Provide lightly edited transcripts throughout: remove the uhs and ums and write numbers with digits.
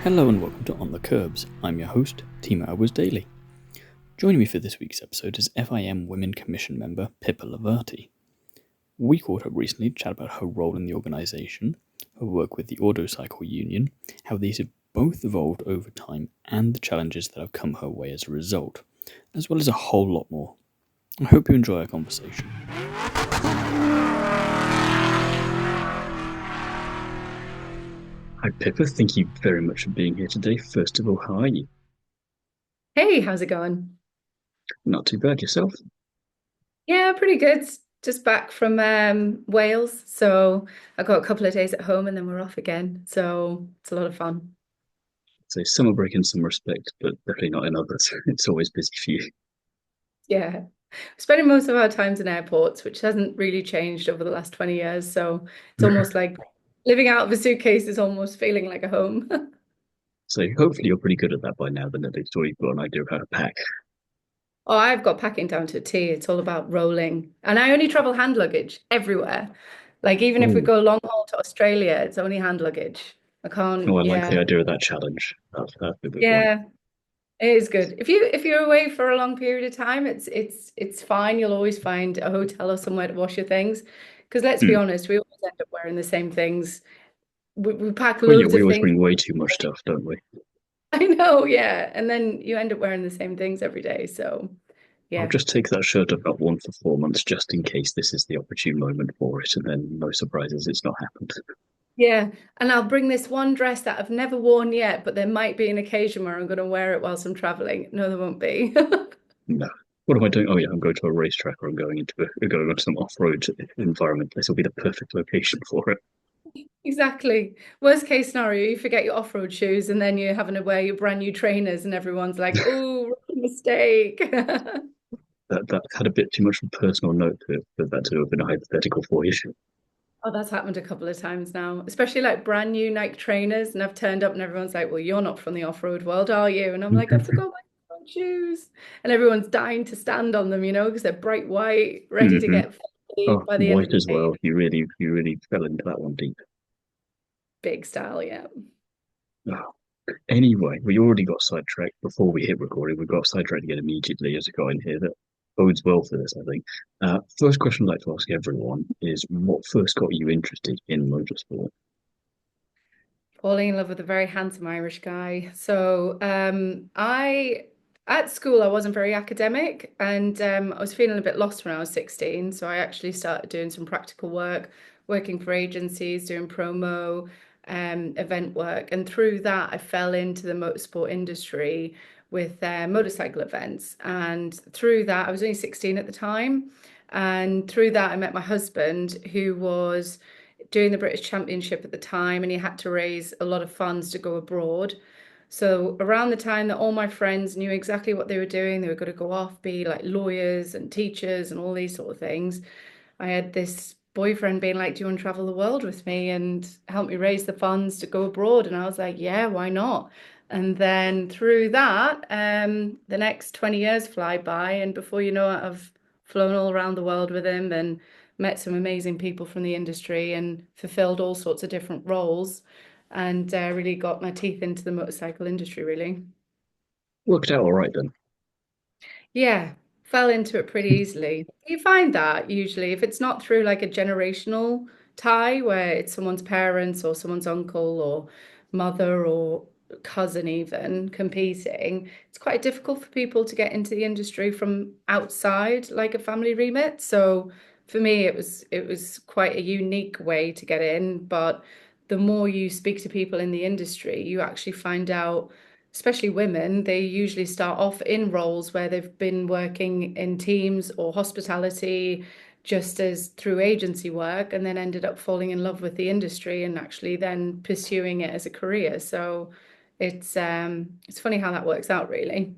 Hello and welcome to On the Kerbs. I'm your host, Thiemo Daily. Joining me for this week's episode is FIM Women Commission member Pippa Laverty. We caught up recently to chat about her role in the organisation, her work with the Autocycle union, how these have both evolved over time, and the challenges that have come her way as a result, as well as a whole lot more. I hope you enjoy our conversation. Hi Pippa, thank you very much for being here today. First of all, how are you? Hey, how's it going? Not too bad, yourself? Yeah, pretty good. Just back from Wales, so I got a couple of days at home and then we're off again. So it's a lot of fun. So summer break in some respect, but definitely not in others. It's always busy for you. Yeah. Spending most of our times in airports, which hasn't really changed over the last 20 years. So it's almost like living out of a suitcase is almost feeling like a home. So hopefully you're pretty good at that by now, then at least, or you've got an idea of how to pack. Oh, I've got packing down to a T. It's all about rolling. And I only travel hand luggage everywhere. Like even if we Oh, go long haul to Australia, it's only hand luggage. I can't, oh, I like the yeah. idea of that challenge. That's a good one. Yeah. It is good. If you're away for a long period of time, it's fine. You'll always find a hotel or somewhere to wash your things. Because let's be Hmm. honest, we always end up wearing the same things. We pack Well, yeah, loads we of always things. bring way too much stuff, don't we? I know, yeah. And then you end up wearing the same things every day. So I'll yeah. just take that shirt I've got worn for 4 months just in case this is the opportune moment for it, and then no surprises, it's not happened. Yeah. And I'll bring this one dress that I've never worn yet, but there might be an occasion where I'm going to wear it whilst I'm traveling. No, there won't be. No. What am I doing? Oh yeah, I'm going to a racetrack or I'm going into some off-road environment. This will be the perfect location for it. Exactly. Worst case scenario, you forget your off-road shoes and then you're having to wear your brand new trainers and everyone's like, oh, mistake. That had a bit too much of a personal note to it, for that to have been a hypothetical for you. Oh, that's happened a couple of times now, especially like brand new Nike trainers. And I've turned up and everyone's like, well, you're not from the off-road world, are you? And I'm like, I forgot my own shoes. And everyone's dying to stand on them, because they're bright white, ready to Hmm. get faded Oh, by the end of white the as day. well. You really fell into that one deep. Big style, yeah. Oh. Anyway, we already got sidetracked before we hit recording. We got sidetracked again immediately as I got in here. That bodes well for this, I think. First question I'd like to ask everyone is what first got you interested in motorsport? Falling in love with a very handsome Irish guy. So I at school I wasn't very academic and I was feeling a bit lost when I was 16. So I actually started doing some practical work, working for agencies, doing promo, event work. And through that I fell into the motorsport industry with motorcycle events. And through that, I was only 16 at the time. And through that, I met my husband, who was doing the British Championship at the time, and he had to raise a lot of funds to go abroad. So around the time that all my friends knew exactly what they were doing, they were going to go off, be like lawyers and teachers and all these sort of things. I had this boyfriend being like, "Do you want to travel the world with me and help me raise the funds to go abroad?" And I was like, "Yeah, why not?" And then through that, the next 20 years fly by, and before you know it, I've flown all around the world with him and met some amazing people from the industry and fulfilled all sorts of different roles and really got my teeth into the motorcycle industry, really. Worked out all right then. Yeah, fell into it pretty easily. You find that usually if it's not through like a generational tie where it's someone's parents or someone's uncle or mother or cousin even competing, it's quite difficult for people to get into the industry from outside like a family remit. So for me it was quite a unique way to get in, but the more you speak to people in the industry, you actually find out especially women, they usually start off in roles where they've been working in teams or hospitality just as through agency work and then ended up falling in love with the industry and actually then pursuing it as a career. So it's funny how that works out really.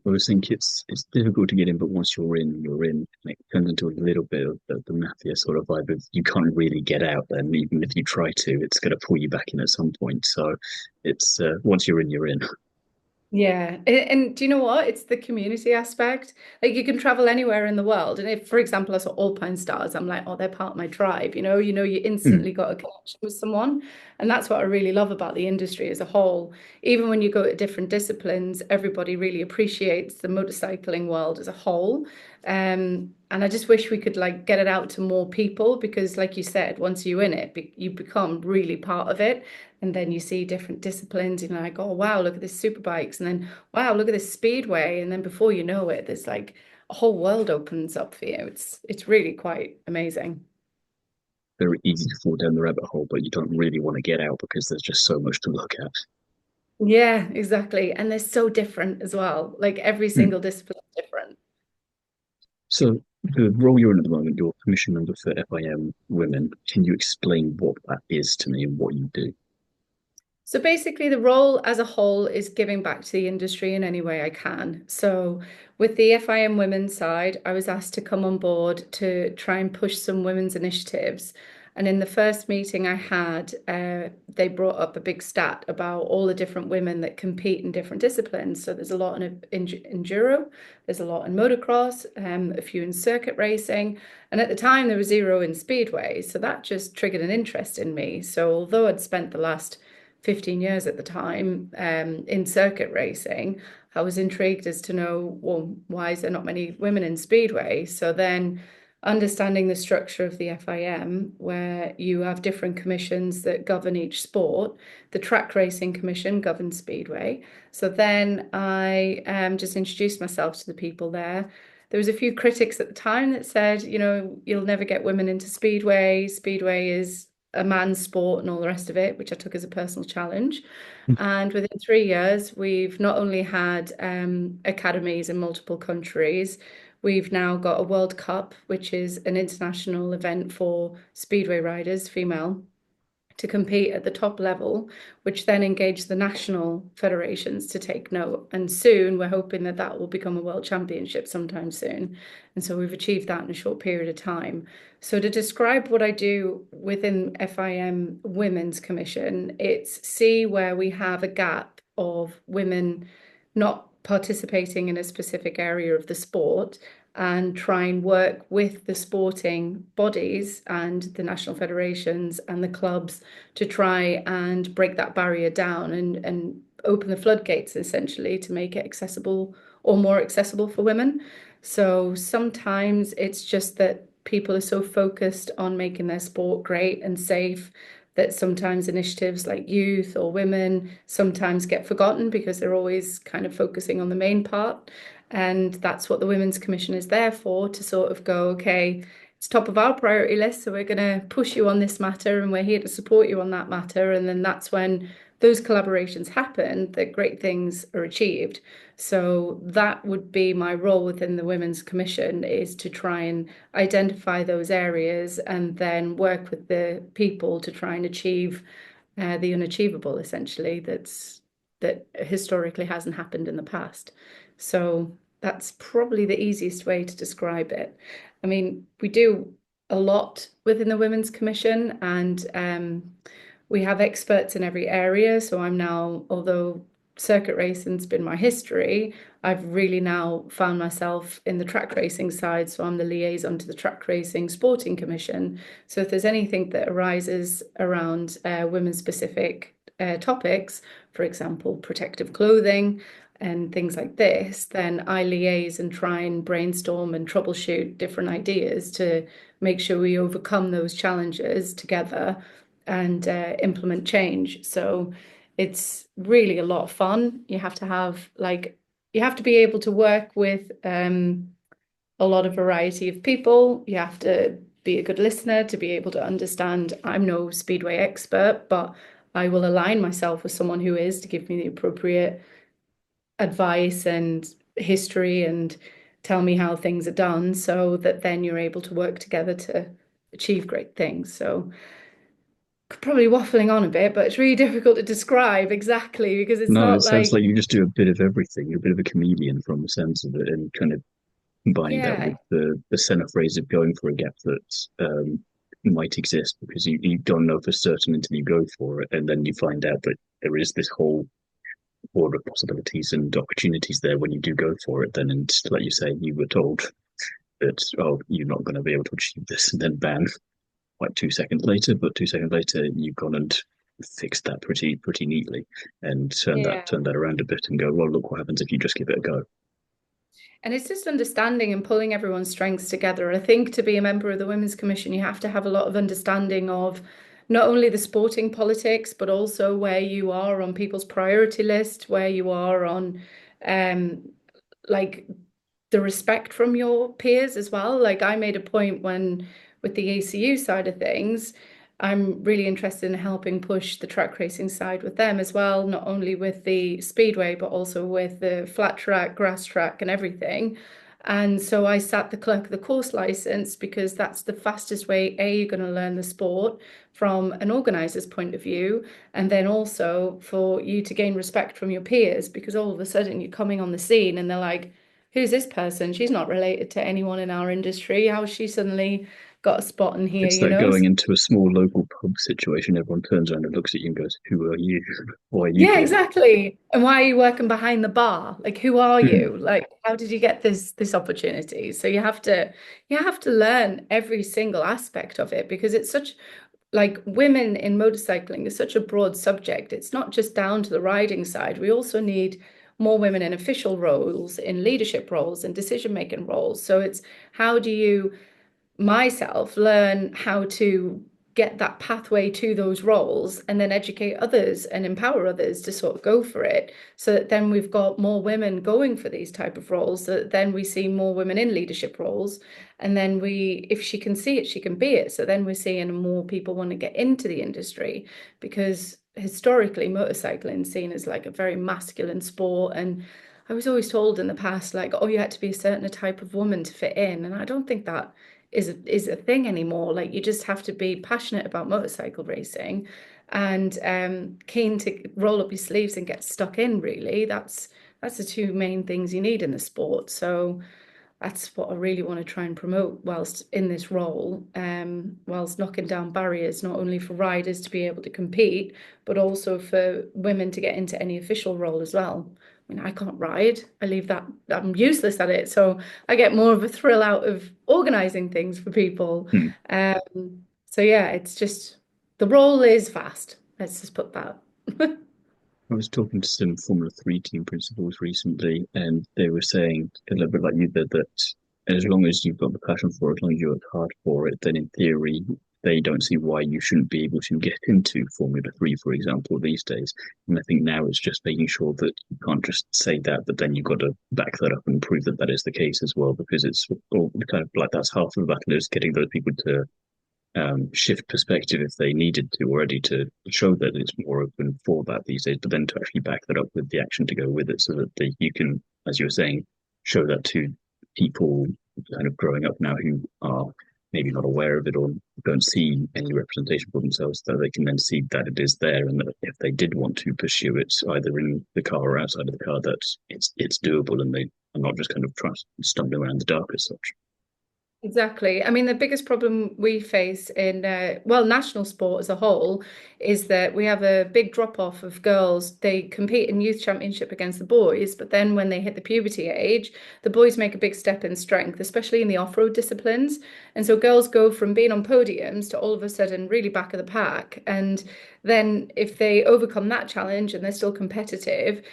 I always think it's difficult to get in, but once you're in, you're in. And it turns into a little bit of the mafia sort of vibe of you can't really get out. Then even if you try to, it's going to pull you back in at some point. So it's once you're in, you're in. Yeah. And do you know what? It's the community aspect. Like you can travel anywhere in the world. And if, for example, I saw Alpine Stars, I'm like, oh, they're part of my tribe. You Mm. instantly got a connection with someone. And that's what I really love about the industry as a whole. Even when you go to different disciplines, everybody really appreciates the motorcycling world as a whole. And I just wish we could like get it out to more people because, like you said, once you're in it, you become really part of it. And then you see different disciplines, and you're like, oh wow, look at this super bikes, and then wow, look at this speedway, and then before you know it, there's like a whole world opens up for you. It's really quite amazing. Very easy to fall down the rabbit hole, but you don't really want to get out because there's just so much to look at. Yeah, exactly. And they're so different as well. Like every Mm. single discipline is different. So the role you're in at the moment, you're commission member for FIM Women. Can you explain what that is to me and what you do? So basically, the role as a whole is giving back to the industry in any way I can. So with the FIM women's side, I was asked to come on board to try and push some women's initiatives. And in the first meeting I had, they brought up a big stat about all the different women that compete in different disciplines. So there's a lot in enduro, there's a lot in motocross, a few in circuit racing. And at the time, there was zero in speedway. So that just triggered an interest in me. So although I'd spent the last 15 years at the time in circuit racing, I was intrigued as to know, well, why is there not many women in speedway? So then understanding the structure of the FIM, where you have different commissions that govern each sport, the track racing commission governs speedway. So then I just introduced myself to the people there. There was a few critics at the time that said, you'll never get women into speedway. Speedway is a man's sport and all the rest of it, which I took as a personal challenge. And within 3 years, we've not only had academies in multiple countries, we've now got a World Cup, which is an international event for speedway riders, female, to compete at the top level, which then engage the national federations to take note. And soon we're hoping that that will become a world championship sometime soon. And so we've achieved that in a short period of time. So to describe what I do within FIM Women's Commission, it's see where we have a gap of women not participating in a specific area of the sport and try and work with the sporting bodies and the national federations and the clubs to try and break that barrier down and open the floodgates essentially to make it accessible or more accessible for women. So sometimes it's just that people are so focused on making their sport great and safe that sometimes initiatives like youth or women sometimes get forgotten because they're always kind of focusing on the main part. And that's what the Women's Commission is there for, to sort of go, okay, it's top of our priority list, so we're going to push you on this matter and we're here to support you on that matter. And then that's when those collaborations happen, that great things are achieved. So that would be my role within the Women's Commission, is to try and identify those areas and then work with the people to try and achieve the unachievable, essentially, that historically hasn't happened in the past. So that's probably the easiest way to describe it. I mean, we do a lot within the Women's Commission, and we have experts in every area. So I'm now, although circuit racing's been my history, I've really now found myself in the track racing side. So I'm the liaison to the Track Racing Sporting Commission. So if there's anything that arises around women specific topics, for example, protective clothing and things like this, then I liaise and try and brainstorm and troubleshoot different ideas to make sure we overcome those challenges together and implement change. So it's really a lot of fun. You have to be able to work with a lot of variety of people. You have to be a good listener to be able to understand. I'm no speedway expert, but I will align myself with someone who is to give me the appropriate advice and history and tell me how things are done so that then you're able to work together to achieve great things. So probably waffling on a bit, but it's really difficult to describe exactly because it's No, it not sounds like, like you just do a bit of everything. You're a bit of a comedian from the sense of it, and kind of combining that yeah, with the center phrase of going for a gap that might exist because you don't know for certain until you go for it, and then you find out that there is this whole broader possibilities and opportunities there when you do go for it. Then, and like you say, you were told that, oh, you're not going to be able to achieve this, and then bam, like 2 seconds later. But 2 seconds later, you've gone and fixed that pretty neatly, and Yeah. turned that around a bit, and go, well, look what happens if you just give it a go. And it's just understanding and pulling everyone's strengths together. I think to be a member of the Women's Commission, you have to have a lot of understanding of not only the sporting politics, but also where you are on people's priority list, where you are on um, like the respect from your peers as well. Like I made a point when with the ACU side of things, I'm really interested in helping push the track racing side with them as well, not only with the speedway, but also with the flat track, grass track, and everything. And so I sat the clerk of the course license because that's the fastest way, A, you're going to learn the sport from an organizer's point of view, and then also for you to gain respect from your peers, because all of a sudden you're coming on the scene and they're like, who's this person? She's not related to anyone in our industry. How has she suddenly got a spot in here, It's you that know? going into a small local pub situation. Everyone turns around and looks at you and goes, "Who are you? What are you Yeah, here?" exactly. And why are you working behind the bar? Like, who are Hmm. you? Like, how did you get this opportunity? So you have to learn every single aspect of it because it's such like women in motorcycling is such a broad subject. It's not just down to the riding side. We also need more women in official roles, in leadership roles, and decision-making roles. So it's how do you myself learn how to get that pathway to those roles and then educate others and empower others to sort of go for it so that then we've got more women going for these type of roles so that then we see more women in leadership roles and then we if she can see it she can be it so then we're seeing more people want to get into the industry because historically motorcycling seen as like a very masculine sport and I was always told in the past like oh you had to be a certain type of woman to fit in and I don't think that is a thing anymore. Like you just have to be passionate about motorcycle racing and keen to roll up your sleeves and get stuck in, really. That's the two main things you need in the sport. So that's what I really want to try and promote whilst in this role, whilst knocking down barriers, not only for riders to be able to compete, but also for women to get into any official role as well. I mean, I can't ride. I leave that, I'm useless at it. So I get more of a thrill out of organizing things for people. Hmm. So yeah, it's just the role is vast. Let's just put that. I was talking to some Formula 3 team principals recently, and they were saying a little bit like you did that as long as you've got the passion for it, as long as you work hard for it, then in theory, they don't see why you shouldn't be able to get into Formula 3, for example, these days. And I think now it's just making sure that you can't just say that, but then you've got to back that up and prove that that is the case as well, because it's all kind of like that's half of the battle is getting those people to shift perspective if they needed to already to show that it's more open for that these days, but then to actually back that up with the action to go with it so that you can, as you were saying, show that to people kind of growing up now who are maybe not aware of it or don't see any representation for themselves, that they can then see that it is there and that if they did want to pursue it either in the car or outside of the car, that it's doable and they are not just kind of stumbling around the dark as such. Exactly. I mean, the biggest problem we face in, well, national sport as a whole is that we have a big drop off of girls. They compete in youth championship against the boys, but then when they hit the puberty age, the boys make a big step in strength, especially in the off-road disciplines. And so girls go from being on podiums to all of a sudden really back of the pack. And then if they overcome that challenge and they're still competitive,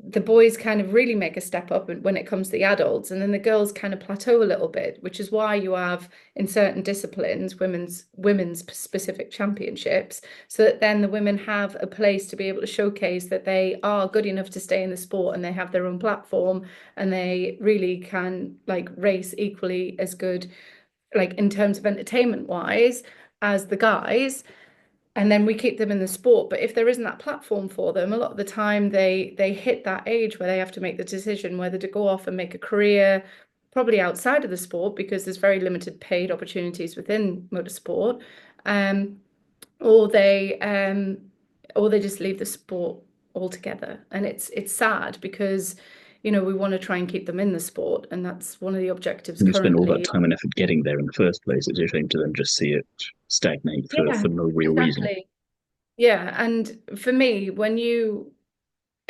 the boys kind of really make a step up when it comes to the adults, and then the girls kind of plateau a little bit, which is why you have in certain disciplines women's specific championships, so that then the women have a place to be able to showcase that they are good enough to stay in the sport and they have their own platform and they really can like race equally as good, like in terms of entertainment wise, as the guys and then we keep them in the sport. But if there isn't that platform for them, a lot of the time they hit that age where they have to make the decision whether to go off and make a career, probably outside of the sport because there's very limited paid opportunities within motorsport, um, or they just leave the sport altogether. And it's sad because we want to try and keep them in the sport, and that's one of the objectives And you spend all that currently. time and effort getting there in the first place. It's a shame to then just see it stagnate Yeah, for no real reason. exactly. Yeah, and for me, when you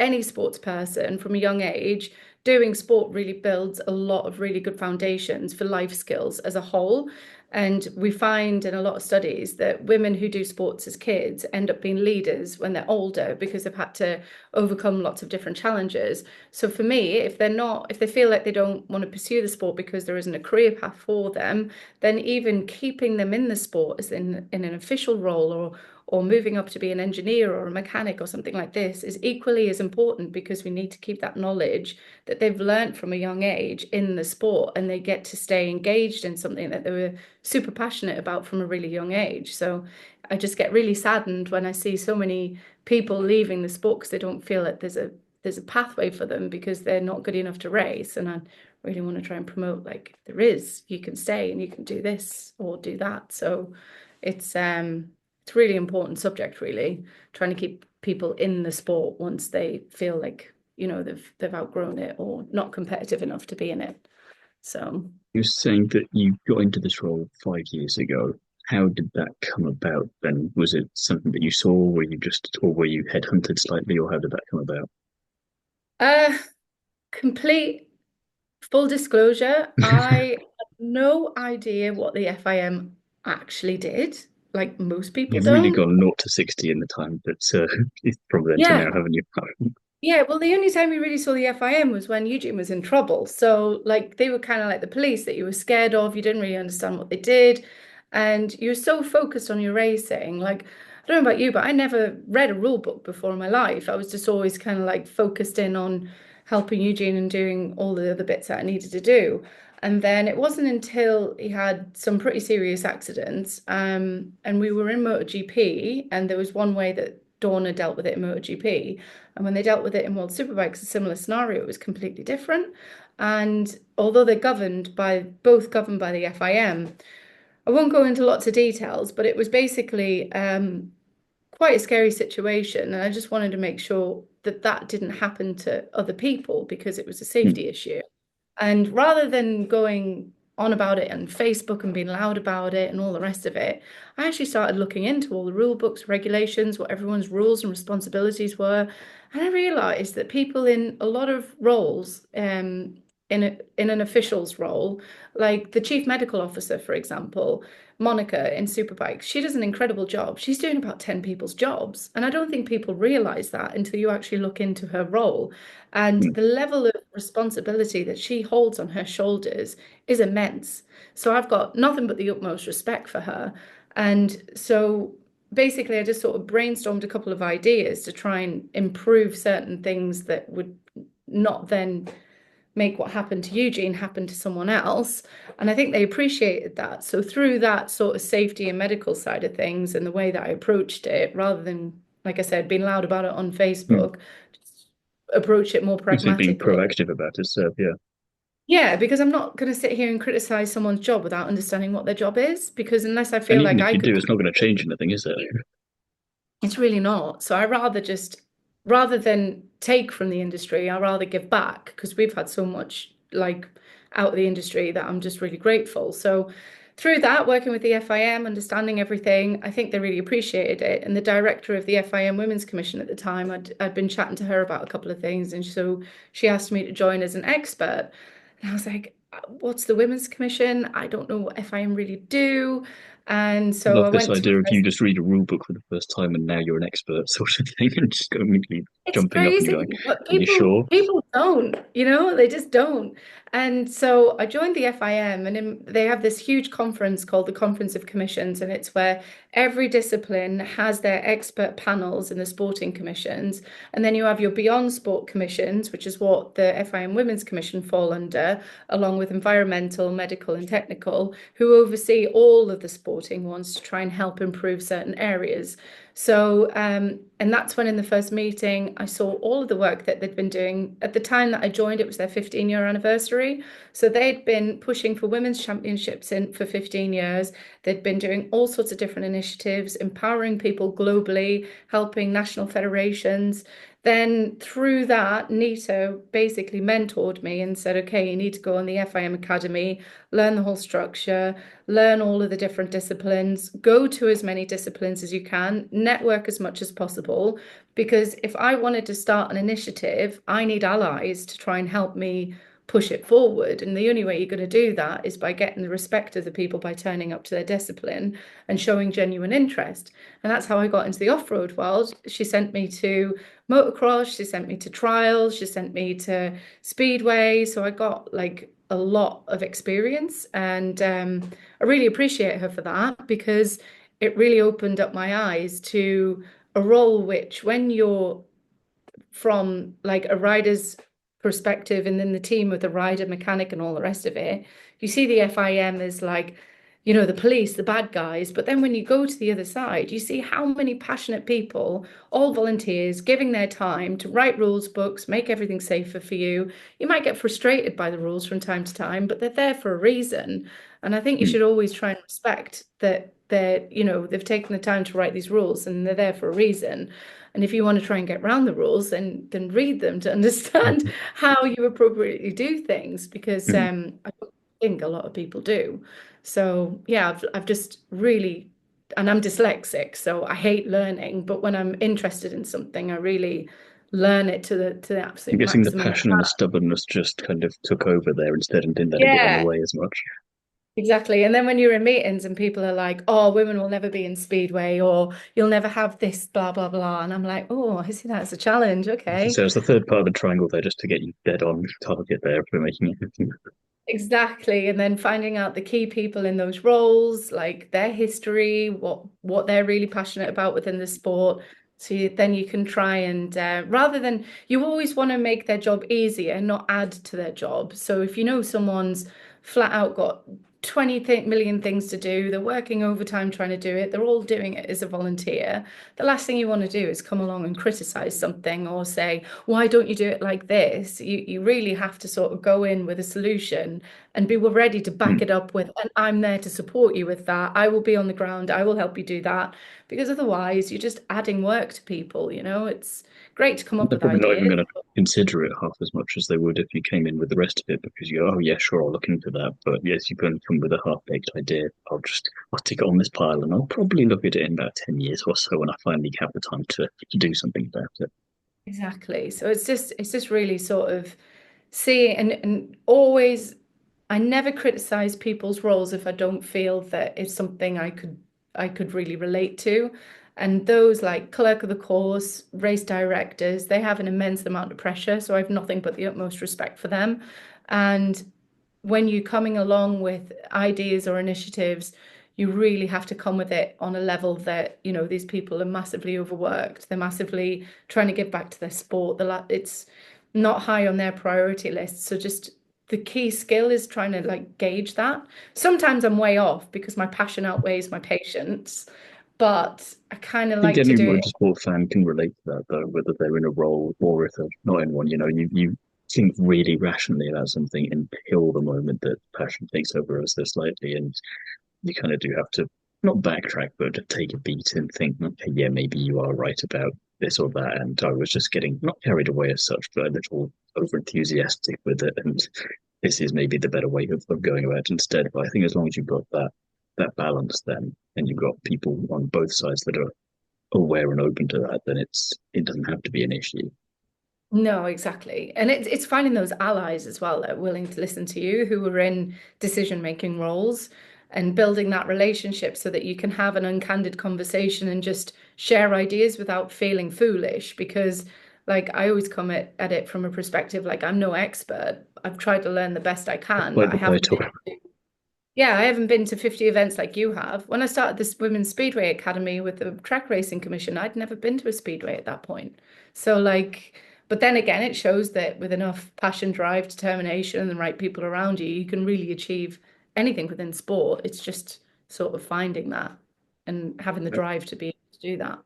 any sports person from a young age, doing sport really builds a lot of really good foundations for life skills as a whole. And we find in a lot of studies that women who do sports as kids end up being leaders when they're older because they've had to overcome lots of different challenges. So for me, if they feel like they don't want to pursue the sport because there isn't a career path for them, then even keeping them in the sport as in an official role, or moving up to be an engineer or a mechanic or something like this, is equally as important, because we need to keep that knowledge that they've learned from a young age in the sport, and they get to stay engaged in something that they were super passionate about from a really young age. So I just get really saddened when I see so many people leaving the sport because they don't feel that there's a pathway for them because they're not good enough to race. And I really want to try and promote, like, you can stay and you can do this or do that. So it's a really important subject, really, trying to keep people in the sport once they feel like, they've outgrown it or not competitive enough to be in it. So You're saying that you got into this role 5 years ago. How did that come about then? Was it something that you saw? Or were you headhunted slightly, or how did that come about? Complete full disclosure, I had no idea what the FIM actually did, like most people You've really don't. gone 0 to 60 in the time, but from then to Yeah. now, haven't you? Yeah, well, the only time we really saw the FIM was when Eugene was in trouble. So, like, they were kind of like the police that you were scared of. You didn't really understand what they did. And you were so focused on your racing. Like, I don't know about you, but I never read a rule book before in my life. I was just always kind of like focused in on helping Eugene and doing all the other bits that I needed to do. And then it wasn't until he had some pretty serious accidents, and we were in MotoGP, and there was one way that Dorna dealt with it in MotoGP. And when they dealt with it in World Superbikes, a similar scenario, it was completely different. And although they're both governed by the FIM, I won't go into lots of details, but it was basically quite a scary situation. And I just wanted to make sure that that didn't happen to other people, because it was a safety issue. And rather than going on about it on Facebook and being loud about it and all the rest of it, I actually started looking into all the rule books, regulations, what everyone's rules and responsibilities were. And I realized that people in a lot of roles, in an official's role, like the chief medical officer, for example, Monica in Superbikes, she does an incredible job. She's doing about 10 people's jobs. And I don't think people realize that until you actually look into her role. And the level of responsibility that she holds on her shoulders is immense. So I've got nothing but the utmost respect for her. And so basically, I just sort of brainstormed a couple of ideas to try and improve certain things that would not then make what happened to Eugene happen to someone else. And I think they appreciated that. So through that sort of safety and medical side of things, and the way that I approached it, rather than, like I said, being loud about it on Facebook, just approach it more So being pragmatically. proactive about it, yeah. Yeah, because I'm not going to sit here and criticize someone's job without understanding what their job is, because unless I And feel even like if I you could, do, it's not going to change anything, is it? it's really not. So I rather just, rather than take from the industry, I rather give back, because we've had so much like out of the industry that I'm just really grateful. So through that, working with the FIM, understanding everything, I think they really appreciated it. And the director of the FIM Women's Commission at the time, I'd been chatting to her about a couple of things, and so she asked me to join as an expert. And I was like, what's the Women's Commission? I don't know what FIM really do. And I so I love this went to idea of you just read a rule book for the first time and now you're an expert sort of thing, and just go immediately It's jumping up and crazy, going, but "Are you sure?" people don't, they just don't. And so I joined the FIM, and they have this huge conference called the Conference of Commissions, and it's where every discipline has their expert panels in the sporting commissions. And then you have your beyond sport commissions, which is what the FIM Women's Commission fall under, along with environmental, medical, and technical, who oversee all of the sporting ones to try and help improve certain areas. So, and that's when in the first meeting, I saw all of the work that they'd been doing. At the time that I joined, it was their 15-year anniversary. So they'd been pushing for women's championships for 15 years. They'd been doing all sorts of different initiatives, empowering people globally, helping national federations. Then through that, Nita basically mentored me and said, okay, you need to go on the FIM Academy, learn the whole structure, learn all of the different disciplines, go to as many disciplines as you can, network as much as possible. Because if I wanted to start an initiative, I need allies to try and help me push it forward. And the only way you're going to do that is by getting the respect of the people by turning up to their discipline and showing genuine interest. And that's how I got into the off-road world. She sent me to motocross, she sent me to trials, she sent me to speedway. So I got like a lot of experience, and I really appreciate her for that, because it really opened up my eyes to a role which, when you're from like a rider's perspective and then the team with the rider, mechanic, and all the rest of it, you see the FIM as like, you know, the police, the bad guys. But then when you go to the other side, you see how many passionate people, all volunteers, giving their time to write rules books, make everything safer for you. You might get frustrated by the rules from time to time, but they're there for a reason. And I think you should always try and respect that they're, you know, they've taken the time to write these rules and they're there for a reason. And if you want to try and get around the rules, then read them to understand how you appropriately do things, because I don't think a lot of people do. So yeah, I've just really, and I'm dyslexic, so I hate learning. But when I'm interested in something, I really learn it to the I'm absolute guessing the maximum I passion and can. the stubbornness just kind of took over there instead and didn't let it get in the Yeah, way as much. exactly. And then when you're in meetings and people are like, oh, women will never be in Speedway, or you'll never have this, blah, blah, blah. And I'm like, oh, I see that as a challenge. Okay. So it's the third part of the triangle there just to get you dead on target there for making it. Exactly. And then finding out the key people in those roles, like their history, what they're really passionate about within the sport. So then you can try and rather than, you always want to make their job easier, not add to their job. So if you know someone's flat out got 20 million things to do, they're working overtime trying to do it, they're all doing it as a volunteer, the last thing you want to do is come along and criticize something or say, why don't you do it like this? You really have to sort of go in with a solution and be ready to back it up with, and I'm there to support you with that. I will be on the ground. I will help you do that. Because otherwise, you're just adding work to people. You know, it's great to come up They're with probably not even ideas. going to consider it half as much as they would if you came in with the rest of it because you go, oh yeah, sure, I'll look into that. But yes, you can come with a half-baked idea. I'll stick it on this pile and I'll probably look at it in about 10 years or so when I finally have the time to do something about it. Exactly. So it's just really sort of see and always, I never criticize people's roles if I don't feel that it's something I could really relate to. And those like clerk of the course, race directors, they have an immense amount of pressure. So I have nothing but the utmost respect for them. And when you're coming along with ideas or initiatives, you really have to come with it on a level that, you know, these people are massively overworked. They're massively trying to give back to their sport. It's not high on their priority list. So just the key skill is trying to like gauge that. Sometimes I'm way off because my passion outweighs my patience, but I kind of I think like to any do it. motorsport fan can relate to that though, whether they're in a role or if they're not in one. You know, you think really rationally about something until the moment that passion takes over us so slightly, and you kind of do have to not backtrack, but to take a beat and think, okay, yeah, maybe you are right about this or that. And I was just getting not carried away as such, but a little over enthusiastic with it. And this is maybe the better way of going about it instead. But I think as long as you've got that balance then, and you've got people on both sides that are aware and open to that, then it doesn't have to be an issue. No, exactly. And it's finding those allies as well that are willing to listen to you, who are in decision-making roles, and building that relationship so that you can have an uncandid conversation and just share ideas without feeling foolish. Because like I always come at it from a perspective like I'm no expert. I've tried to learn the best I can, Like but I the haven't title. been. Yeah, I haven't been to 50 events like you have. When I started this Women's Speedway Academy with the Track Racing Commission, I'd never been to a speedway at that point. So, like, but then again, it shows that with enough passion, drive, determination, and the right people around you, you can really achieve anything within sport. It's just sort of finding that and having the drive to be able to do that.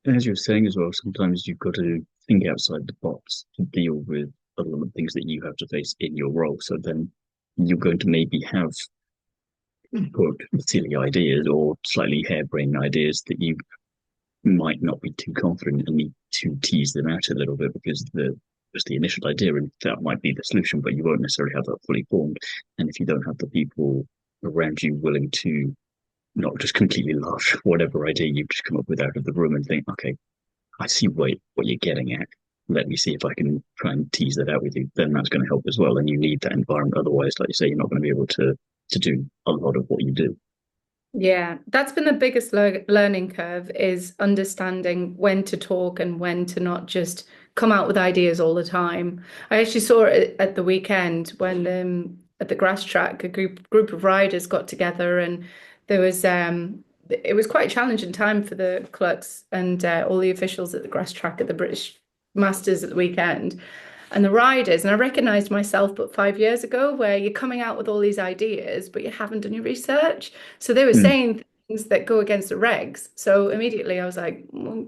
And as you were saying as well, sometimes you've got to think outside the box to deal with a lot of things that you have to face in your role. So then you're going to maybe have quote silly ideas or slightly harebrained ideas that you might not be too confident and need to tease them out a little bit because the was the initial idea and that might be the solution, but you won't necessarily have that fully formed. And if you don't have the people around you willing to not just completely laugh at whatever idea you've just come up with out of the room and think, okay, I see what you're getting at. Let me see if I can try and tease that out with you. Then that's going to help as well. And you need that environment. Otherwise, like you say, you're not going to be able to do a lot of what you do. Yeah, that's been the biggest learning curve is understanding when to talk and when to not just come out with ideas all the time. I actually saw it at the weekend when at the grass track, a group of riders got together and there was it was quite a challenging time for the clerks and all the officials at the grass track at the British Masters at the weekend. And the riders, and I recognized myself but 5 years ago, where you're coming out with all these ideas, but you haven't done your research. So they were saying things that go against the regs. So immediately I was like, well,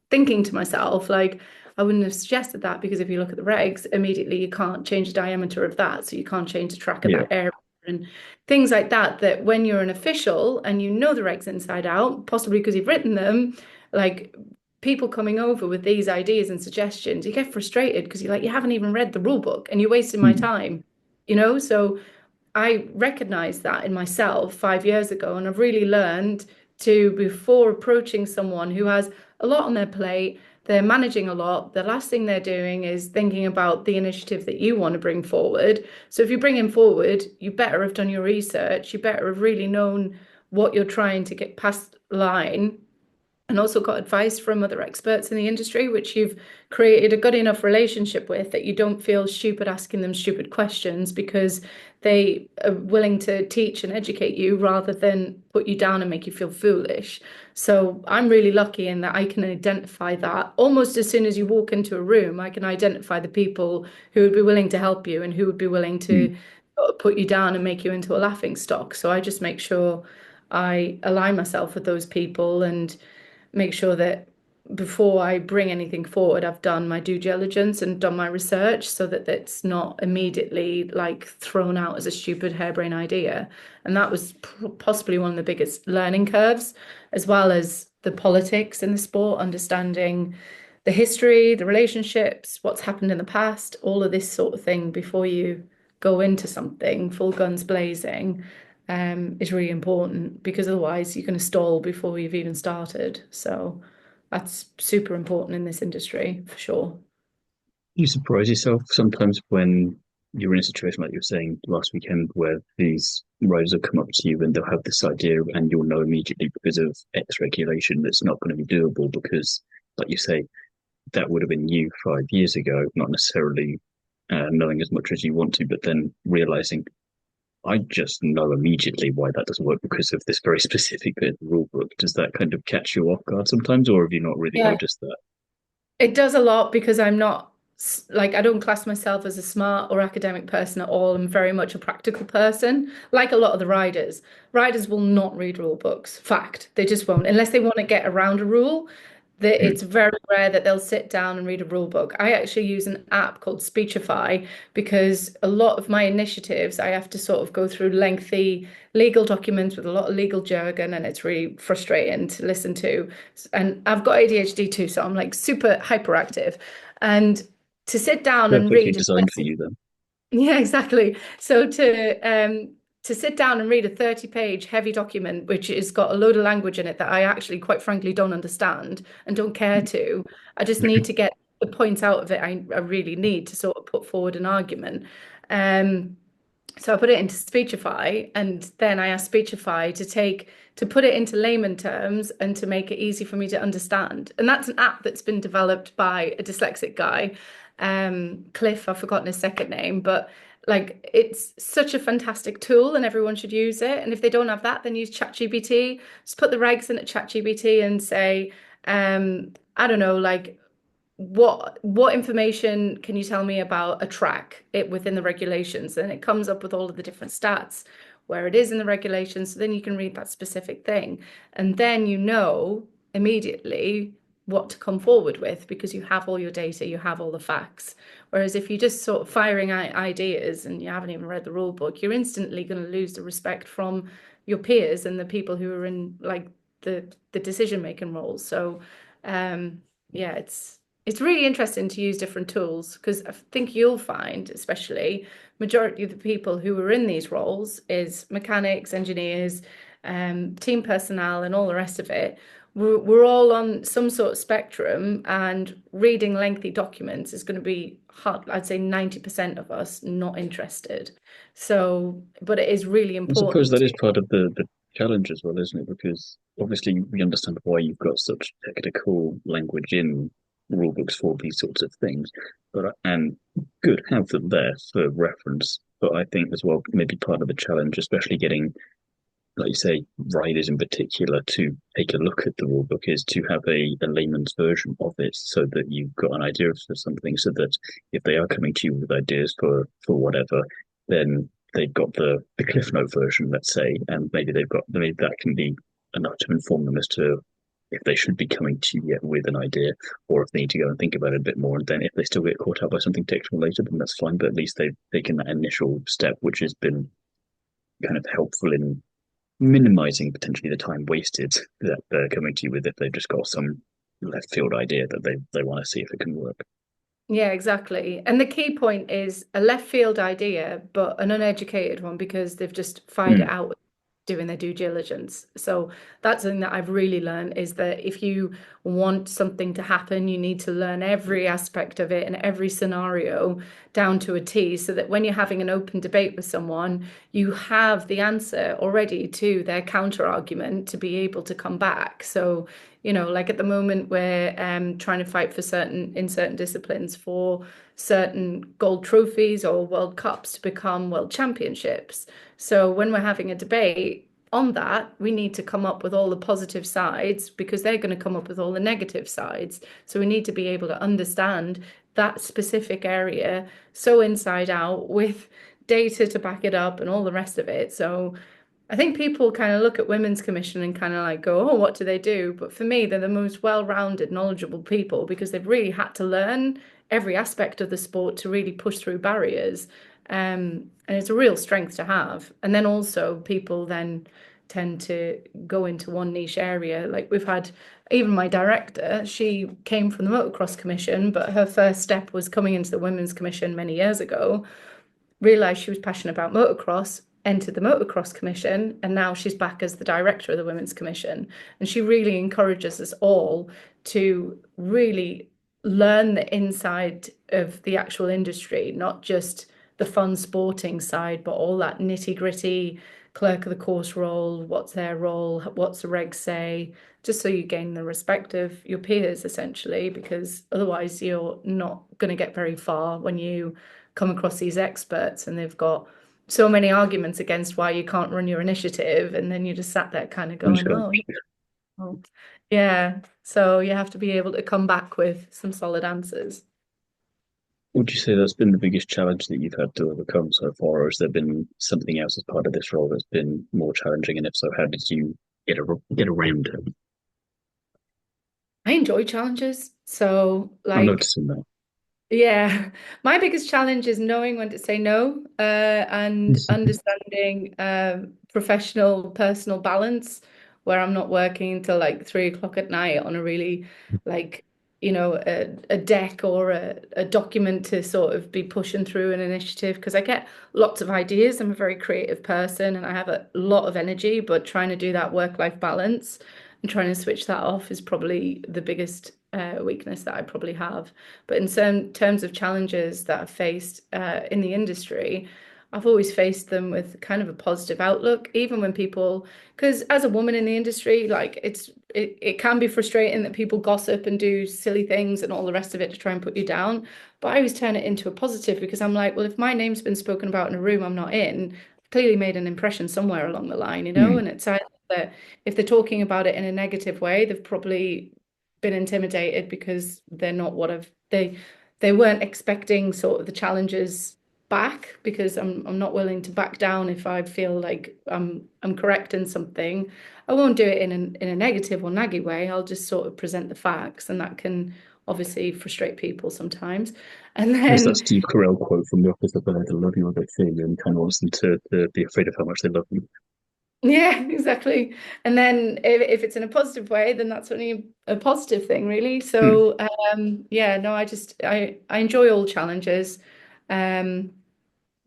thinking to myself, like, I wouldn't have suggested that because if you look at the regs, immediately you can't change the diameter of that. So you can't change the track of that area and things like that, that when you're an official and you know the regs inside out, possibly because you've written them, like people coming over with these ideas and suggestions, you get frustrated because you're like, you haven't even read the rule book and you're wasting my time, you know? So I recognized that in myself 5 years ago, and I've really learned to, before approaching someone who has a lot on their plate, they're managing a lot, the last thing they're doing is thinking about the initiative that you want to bring forward. So if you bring him forward, you better have done your research, you better have really known what you're trying to get past the line and also got advice from other experts in the industry, which you've created a good enough relationship with that you don't feel stupid asking them stupid questions because they are willing to teach and educate you rather than put you down and make you feel foolish. So I'm really lucky in that I can identify that almost as soon as you walk into a room. I can identify the people who would be willing to help you and who would be willing to put you down and make you into a laughing stock. So I just make sure I align myself with those people and make sure that before I bring anything forward, I've done my due diligence and done my research so that it's not immediately like thrown out as a stupid harebrained idea. And that was possibly one of the biggest learning curves, as well as the politics in the sport, understanding the history, the relationships, what's happened in the past, all of this sort of thing before you go into something full guns blazing is really important because otherwise you're going to stall before you've even started. So that's super important in this industry for sure. You surprise yourself sometimes when you're in a situation like you were saying last weekend where these riders will come up to you and they'll have this idea and you'll know immediately because of X regulation that's not going to be doable because, like you say, that would have been you 5 years ago, not necessarily knowing as much as you want to, but then realizing I just know immediately why that doesn't work because of this very specific bit of the rule book. Does that kind of catch you off guard sometimes, or have you not really Yeah, noticed that? it does a lot because I'm not like I don't class myself as a smart or academic person at all. I'm very much a practical person, like a lot of the riders. Riders will not read rule books. Fact, they just won't unless they want to get around a rule. That it's very rare that they'll sit down and read a rule book. I actually use an app called Speechify because a lot of my initiatives I have to sort of go through lengthy legal documents with a lot of legal jargon, and it's really frustrating to listen to. And I've got ADHD too, so I'm like super hyperactive. And to sit down and Perfectly read, designed for you, then. yeah, exactly. So to sit down and read a 30-page heavy document, which has got a load of language in it that I actually, quite frankly, don't understand and don't care to. I just need to get the points out of it. I really need to sort of put forward an argument. Um, so I put it into Speechify, and then I asked Speechify to put it into layman terms and to make it easy for me to understand. And that's an app that's been developed by a dyslexic guy, Cliff. I've forgotten his second name, but like it's such a fantastic tool, and everyone should use it. And if they don't have that, then use ChatGPT. Just put the regs in at ChatGPT and say, I don't know, like what information can you tell me about a track it within the regulations? And it comes up with all of the different stats where it is in the regulations. So then you can read that specific thing. And then you know immediately what to come forward with because you have all your data, you have all the facts. Whereas if you're just sort of firing out ideas and you haven't even read the rule book, you're instantly going to lose the respect from your peers and the people who are in like the decision making roles. So yeah, it's really interesting to use different tools, because I think you'll find, especially, majority of the people who are in these roles is mechanics, engineers, team personnel, and all the rest of it. We're all on some sort of spectrum, and reading lengthy documents is going to be hard. I'd say 90% of us not interested. So, but it is really I suppose important that to. is part of the challenge as well, isn't it? Because obviously we understand why you've got such technical language in rule books for these sorts of things, but and good have them there for reference. But I think as well, maybe part of the challenge, especially getting, like you say, riders in particular to take a look at the rule book, is to have a layman's version of it, so that you've got an idea of something, so that if they are coming to you with ideas for whatever, then they've got the cliff note version, let's say, and maybe that can be enough to inform them as to if they should be coming to you yet with an idea, or if they need to go and think about it a bit more. And then if they still get caught up by something technical later, then that's fine. But at least they've taken that initial step, which has been kind of helpful in minimizing potentially the time wasted that they're coming to you with, if they've just got some left field idea that they want to see if it can work. Yeah, exactly. And the key point is a left field idea, but an uneducated one, because they've just fired it out doing their due diligence. So that's something that I've really learned, is that if you want something to happen, you need to learn every aspect of it and every scenario down to a T, so that when you're having an open debate with someone, you have the answer already to their counter argument to be able to come back. So, like at the moment, we're trying to fight for certain disciplines for certain gold trophies or World Cups to become world championships. So when we're having a debate on that, we need to come up with all the positive sides, because they're going to come up with all the negative sides. So we need to be able to understand that specific area so inside out, with data to back it up and all the rest of it. So I think people kind of look at Women's Commission and kind of like go, oh, what do they do? But for me, they're the most well-rounded, knowledgeable people, because they've really had to learn every aspect of the sport to really push through barriers. And it's a real strength to have. And then also people then tend to go into one niche area. Like we've had, even my director, she came from the Motocross Commission, but her first step was coming into the Women's Commission many years ago, realised she was passionate about motocross, entered the Motocross Commission, and now she's back as the director of the Women's Commission. And she really encourages us all to really learn the inside of the actual industry, not just the fun sporting side, but all that nitty gritty clerk of the course role, what's their role, what's the regs say, just so you gain the respect of your peers, essentially, because otherwise you're not going to get very far when you come across these experts and they've got so many arguments against why you can't run your initiative, and then you just sat there kind of going, oh, yeah. So you have to be able to come back with some solid answers. Would you say that's been the biggest challenge that you've had to overcome so far, or has there been something else as part of this role that's been more challenging? And if so, how did you get around it? I enjoy challenges. So, I'm like, noticing that. yeah, my biggest challenge is knowing when to say no, and understanding professional, personal balance, where I'm not working until like 3 o'clock at night on a really like, a deck or a document to sort of be pushing through an initiative, because I get lots of ideas. I'm a very creative person and I have a lot of energy, but trying to do that work-life balance and trying to switch that off is probably the biggest weakness that I probably have. But in terms of challenges that I've faced in the industry, I've always faced them with kind of a positive outlook, even when people, because as a woman in the industry, like it can be frustrating that people gossip and do silly things and all the rest of it to try and put you down. But I always turn it into a positive, because I'm like, well, if my name's been spoken about in a room I'm not in, I've clearly made an impression somewhere along the line, and it's either that if they're talking about it in a negative way, they've probably been intimidated because they're not they weren't expecting sort of the challenges back, because I'm not willing to back down if I feel like I'm correct in something. I won't do it in a negative or naggy way. I'll just sort of present the facts, and that can obviously frustrate people sometimes. And There's then that Steve Carell quote from The Office of Whether to Love You or They Fear You, and kind of wants them to be afraid of how much they love you. Yeah, exactly. And then if it's in a positive way, then that's only a positive thing, really. Hmm. So yeah, no, I enjoy all challenges. Um,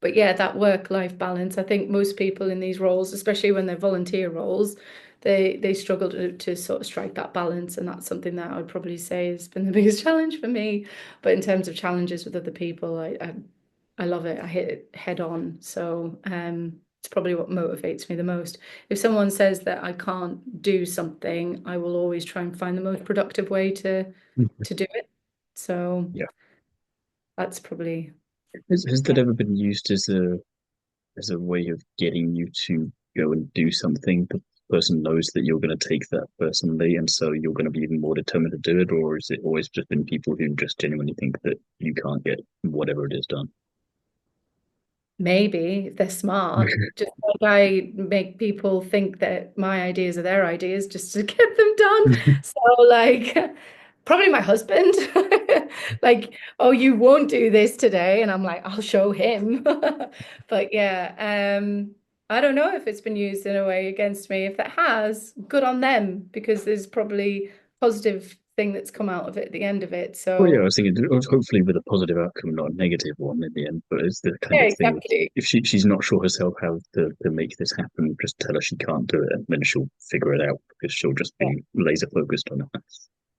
but yeah, that work-life balance, I think most people in these roles, especially when they're volunteer roles, they struggle to sort of strike that balance. And that's something that I would probably say has been the biggest challenge for me. But in terms of challenges with other people, I love it. I hit it head on. So it's probably what motivates me the most. If someone says that I can't do something, I will always try and find the most productive way to do it. So Yeah. that's probably, Has that yeah. ever been used as a way of getting you to go and do something? The person knows that you're going to take that personally, and so you're going to be even more determined to do it, or is it always just been people who just genuinely think that you can't get whatever it is done? Maybe if they're smart, just like I make people think that my ideas are their ideas just to get them done. So, like, probably my husband, like, oh, you won't do this today. And I'm like, I'll show him. But yeah, I don't know if it's been used in a way against me. If it has, good on them, because there's probably positive thing that's come out of it at the end of it. Well, yeah, I So, was thinking hopefully with a positive outcome, not a negative one in the end. But it's the kind yeah, of thing of exactly. if she's not sure herself how to make this happen, just tell her she can't do it, and then she'll figure it out because she'll just be laser focused on it.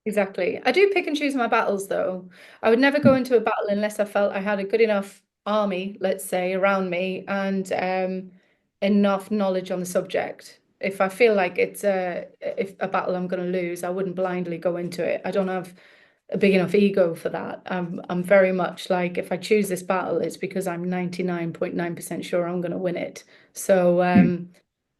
Exactly. I do pick and choose my battles though. I would never go into a battle unless I felt I had a good enough army, let's say, around me and enough knowledge on the subject. If I feel like it's a battle I'm going to lose, I wouldn't blindly go into it. I don't have a big enough ego for that. I'm very much like if I choose this battle, it's because I'm 99.9% sure I'm going to win it. So Hmm.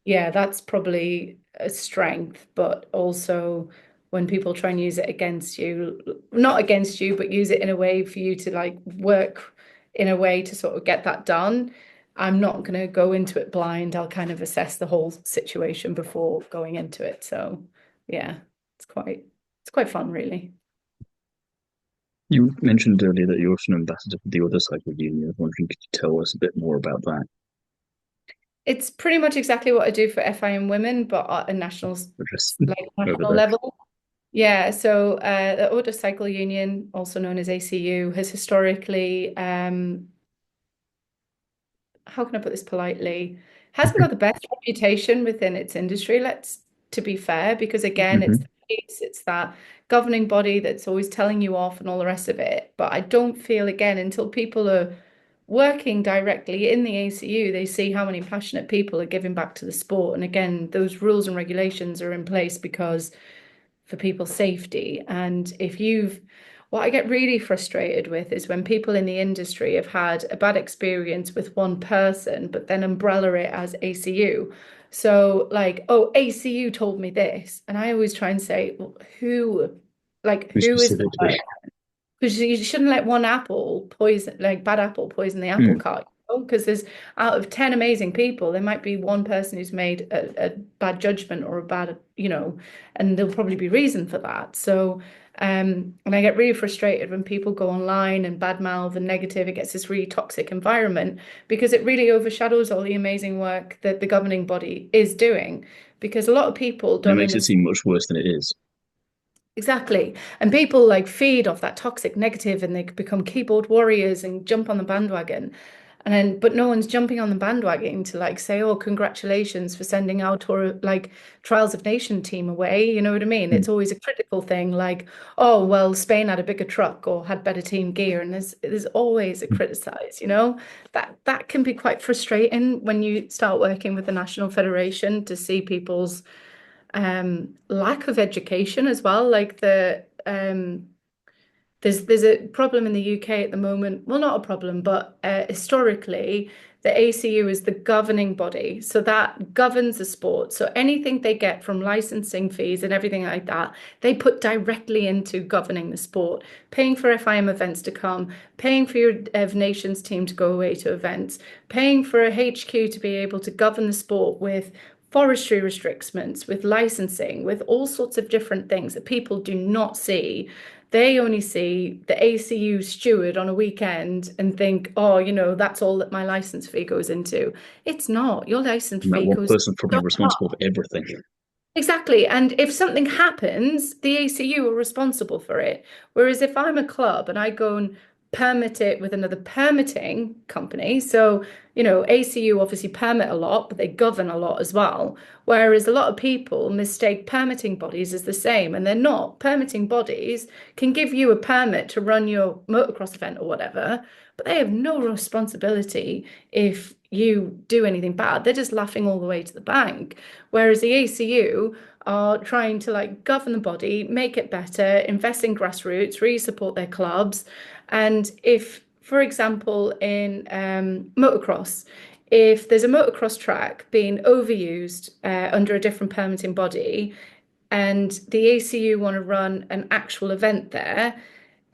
yeah, that's probably a strength, but also when people try and use it against you, not against you, but use it in a way for you to like work in a way to sort of get that done. I'm not going to go into it blind. I'll kind of assess the whole situation before going into it. So, yeah, it's quite fun, really. You mentioned earlier that you're also an ambassador for the Autocycle Union. I was wondering, could you tell us a bit more about that? It's pretty much exactly what I do for FIM women, but at a national, Just like over national there. level. Yeah, so the Autocycle Union, also known as ACU, has historically, how can I put this politely, hasn't got the best reputation within its industry, let's to be fair, because again, it's Hmm. the police, it's that governing body that's always telling you off and all the rest of it. But I don't feel, again, until people are working directly in the ACU, they see how many passionate people are giving back to the sport. And again, those rules and regulations are in place because for people's safety. And if you've, what I get really frustrated with is when people in the industry have had a bad experience with one person, but then umbrella it as ACU. So, like, oh, ACU told me this. And I always try and say, well, Who who is specifically? that? Because you shouldn't let one apple poison, like bad apple poison the apple Mm. cart. Because there's out of 10 amazing people, there might be one person who's made a bad judgment or a bad, and there'll probably be reason for that. So, and I get really frustrated when people go online and badmouth and negative. It gets this really toxic environment because it really overshadows all the amazing work that the governing body is doing. Because a lot of people And it don't makes it understand. seem much worse than it is. Exactly. And people like feed off that toxic negative and they become keyboard warriors and jump on the bandwagon. And then, but no one's jumping on the bandwagon to like say, oh, congratulations for sending our tour, like Trials of Nation team away. You know what I mean? Mm. It's always a critical thing like, oh, well, Spain had a bigger truck or had better team gear. And there's always a criticize, that can be quite frustrating when you start working with the National Federation to see people's lack of education as well. Like there's a problem in the UK at the moment. Well, not a problem, but historically, the ACU is the governing body, so that governs the sport. So anything they get from licensing fees and everything like that, they put directly into governing the sport, paying for FIM events to come, paying for your Nations team to go away to events, paying for a HQ to be able to govern the sport with forestry restrictions, with licensing, with all sorts of different things that people do not see. they only see the ACU steward on a weekend and think, oh, that's all that my license fee goes into. It's not. Your license And that fee one goes person probably responsible for everything. Exactly. And if something happens, the ACU are responsible for it. Whereas if I'm a club and I go and permit it with another permitting company, so, ACU obviously permit a lot, but they govern a lot as well. Whereas a lot of people mistake permitting bodies as the same, and they're not. Permitting bodies can give you a permit to run your motocross event or whatever, but they have no responsibility if you do anything bad. They're just laughing all the way to the bank. Whereas the ACU are trying to govern the body, make it better, invest in grassroots, really support their clubs. And if, for example, in motocross, if there's a motocross track being overused under a different permitting body, and the ACU want to run an actual event there,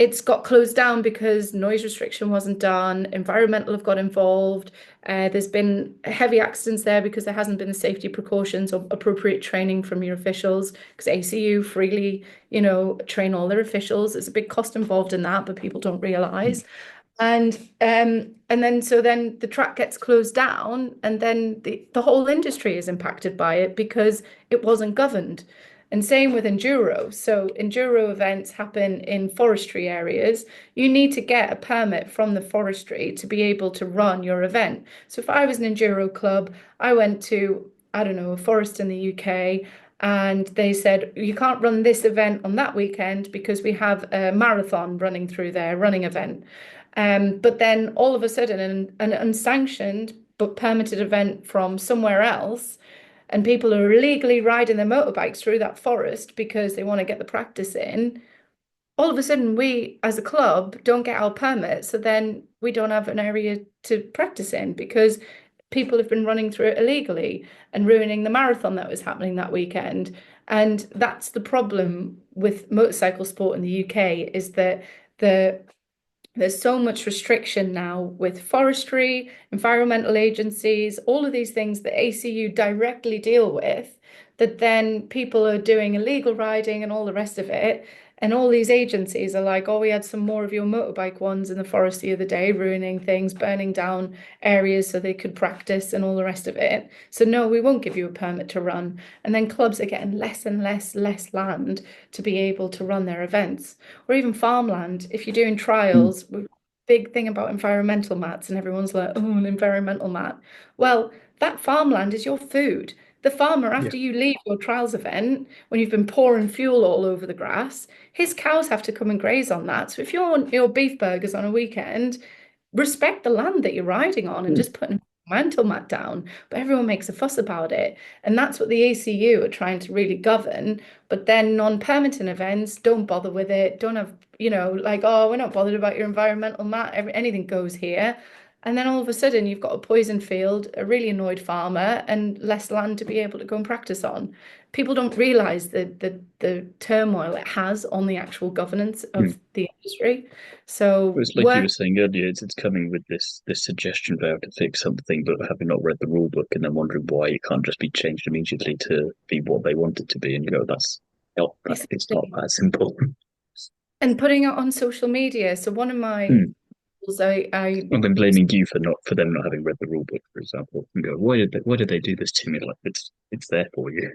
it's got closed down because noise restriction wasn't done, environmental have got involved. There's been heavy accidents there because there hasn't been the safety precautions or appropriate training from your officials, because ACU freely, train all their officials. There's a big cost involved in that, but people don't realize. And then the track gets closed down, and then the whole industry is impacted by it because it wasn't governed. And same with enduro. So enduro events happen in forestry areas. You need to get a permit from the forestry to be able to run your event. So if I was an enduro club, I went to, I don't know, a forest in the UK, and they said, you can't run this event on that weekend because we have a marathon running through there, running event. But then all of a sudden, an unsanctioned but permitted event from somewhere else, and people are illegally riding their motorbikes through that forest because they want to get the practice in. All of a sudden, we as a club don't get our permit, so then we don't have an area to practice in because people have been running through it illegally and ruining the marathon that was happening that weekend. And that's the problem with motorcycle sport in the UK, is that there's so much restriction now with forestry, environmental agencies, all of these things that ACU directly deal with, that then people are doing illegal riding and all the rest of it. And all these agencies are like, oh, we had some more of your motorbike ones in the forest the other day, ruining things, burning down areas so they could practice and all the rest of it. So no, we won't give you a permit to run. And then clubs are getting less and less land to be able to run their events. Or even farmland. If you're doing trials, big thing about environmental mats, and everyone's like, oh, an environmental mat. Well, that farmland is your food. The farmer, after you leave your trials event, when you've been pouring fuel all over the grass, his cows have to come and graze on that. So if you want your beef burgers on a weekend, respect the land that you're riding on and just put a mantle mat down. But everyone makes a fuss about it. And that's what the ACU are trying to really govern. But then non-permitting events don't bother with it, don't have, oh, we're not bothered about your environmental mat, anything goes here. And then all of a sudden you've got a poison field, a really annoyed farmer, and less land to be able to go and practice on. People don't realise the turmoil it has on the actual governance of the industry. So it's like you were saying earlier, it's coming with this suggestion about how to fix something, but having not read the rule book and then wondering why it can't just be changed immediately to be what they want it to be, and it's not that simple. And putting it on social media. So one of my I've been blaming you for them not having read the rule book, for example, and go, why did they do this to me? Like it's there for you.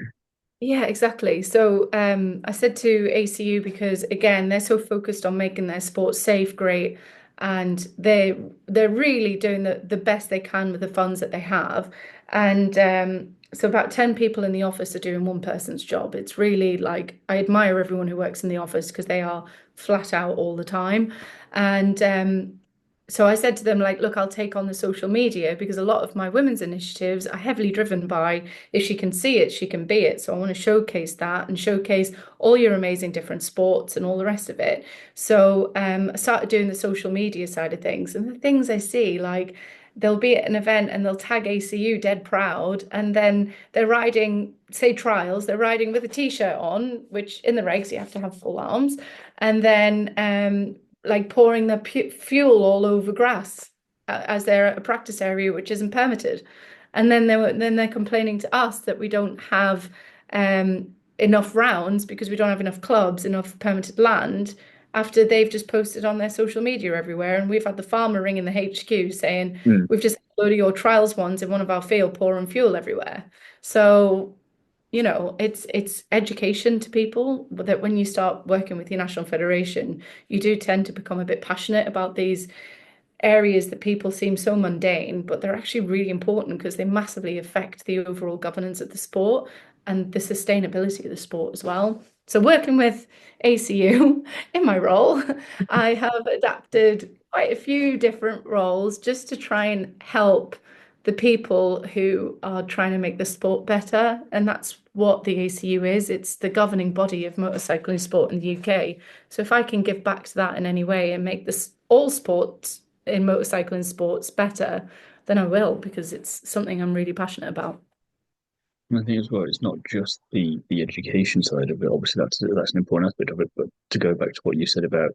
Yeah, exactly. So I said to ACU, because again, they're so focused on making their sport safe, great, and they're really doing the best they can with the funds that they have. And so about 10 people in the office are doing one person's job. It's really like, I admire everyone who works in the office because they are flat out all the time. And so I said to them, like, look, I'll take on the social media, because a lot of my women's initiatives are heavily driven by, if she can see it, she can be it. So I want to showcase that and showcase all your amazing different sports and all the rest of it. So I started doing the social media side of things, and the things I see, like, they'll be at an event and they'll tag ACU dead proud, and then they're riding, say trials, they're riding with a t-shirt on, which in the regs you have to have full arms, and then like pouring the fuel all over grass as they're at a practice area which isn't permitted. And then they're complaining to us that we don't have enough rounds because we don't have enough clubs, enough permitted land. after they've just posted on their social media everywhere. And we've had the farmer ringing the HQ saying, Mm. we've just had a load of your trials ones in one of our field pouring fuel everywhere. So, you know, it's education to people that when you start working with your national federation, you do tend to become a bit passionate about these areas that people seem so mundane, but they're actually really important because they massively affect the overall governance of the sport and the sustainability of the sport as well. So working with ACU in my role, I have adapted quite a few different roles just to try and help the people who are trying to make the sport better. And that's what the ACU is. It's the governing body of motorcycling sport in the UK. So if I can give back to that in any way and make this all sports in motorcycling sports better, then I will, because it's something I'm really passionate about. And I think as well, it's not just the education side of it. Obviously, that's an important aspect of it. But to go back to what you said about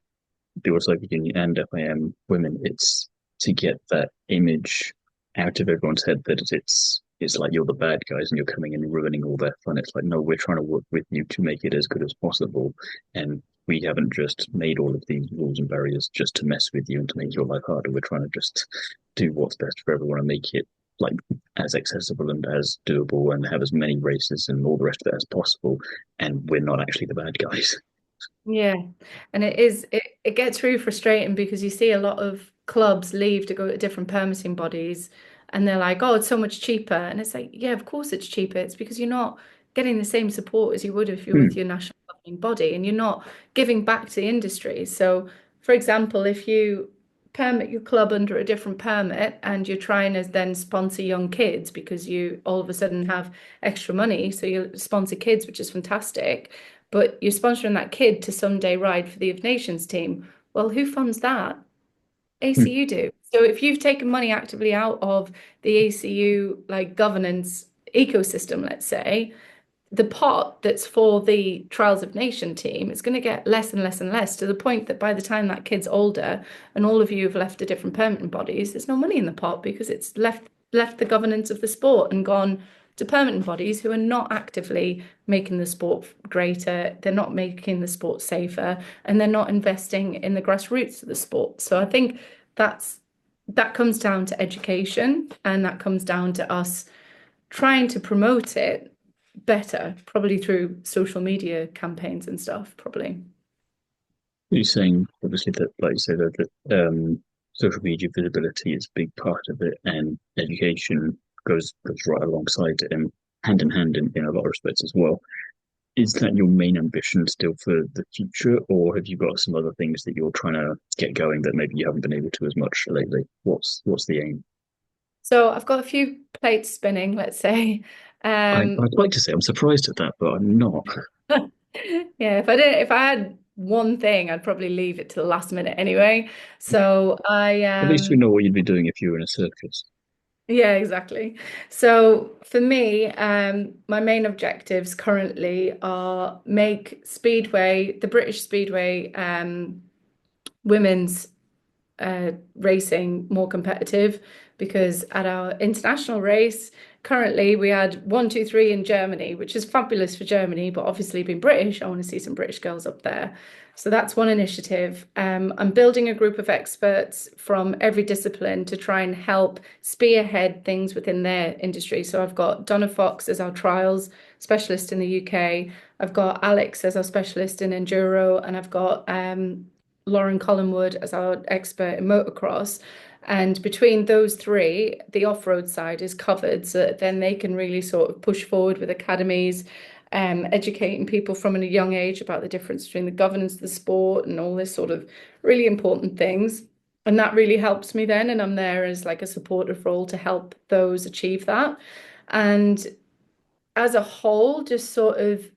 the Autocycle Union and FIM women, it's to get that image out of everyone's head that it's like you're the bad guys and you're coming and ruining all their fun. It's like, no, we're trying to work with you to make it as good as possible. And we haven't just made all of these rules and barriers just to mess with you and to make your life harder. We're trying to just do what's best for everyone and make it like as accessible and as doable and have as many races and all the rest of it as possible. And we're not actually the bad guys. Yeah, and it gets really frustrating because you see a lot of clubs leave to go to different permitting bodies and they're like, oh, it's so much cheaper. And it's like, yeah, of course it's cheaper. It's because you're not getting the same support as you would if you're with your national governing body and you're not giving back to the industry. So, for example, if you permit your club under a different permit and you're trying to then sponsor young kids because you all of a sudden have extra money, so you sponsor kids, which is fantastic, but you're sponsoring that kid to someday ride for the of Nations team. Well, who funds that? ACU do. So if you've taken money actively out of the ACU like governance ecosystem, let's say, the pot that's for the Trials of Nation team is going to get less and less and less to the point that by the time that kid's older and all of you have left the different permanent bodies, there's no money in the pot because it's left the governance of the sport and gone to permanent bodies who are not actively making the sport greater, they're not making the sport safer, and they're not investing in the grassroots of the sport. So I think that comes down to education and that comes down to us trying to promote it better, probably through social media campaigns and stuff, probably. You're saying obviously that, like you said, that social media visibility is a big part of it, and education goes right alongside it and hand in hand in a lot of respects as well. Is that your main ambition still for the future, or have you got some other things that you're trying to get going that maybe you haven't been able to as much lately? What's the aim? So I've got a few plates spinning, let's say. I'd like to say I'm surprised at that, but I'm not. Yeah, if I had one thing, I'd probably leave it to the last minute anyway. So At least we know what you'd be doing if you were in a circus. yeah, exactly. So for me, my main objectives currently are make Speedway, the British Speedway, women's racing more competitive because at our international race, currently we had 1, 2, 3 in Germany, which is fabulous for Germany, but obviously being British, I want to see some British girls up there. So that's one initiative. I'm building a group of experts from every discipline to try and help spearhead things within their industry. So I've got Donna Fox as our trials specialist in the UK. I've got Alex as our specialist in enduro, and I've got Lauren Collingwood as our expert in motocross. And between those three, the off-road side is covered so that then they can really sort of push forward with academies, educating people from a young age about the difference between the governance of the sport and all this sort of really important things. And that really helps me then. And I'm there as like a supportive role to help those achieve that. And as a whole, just sort of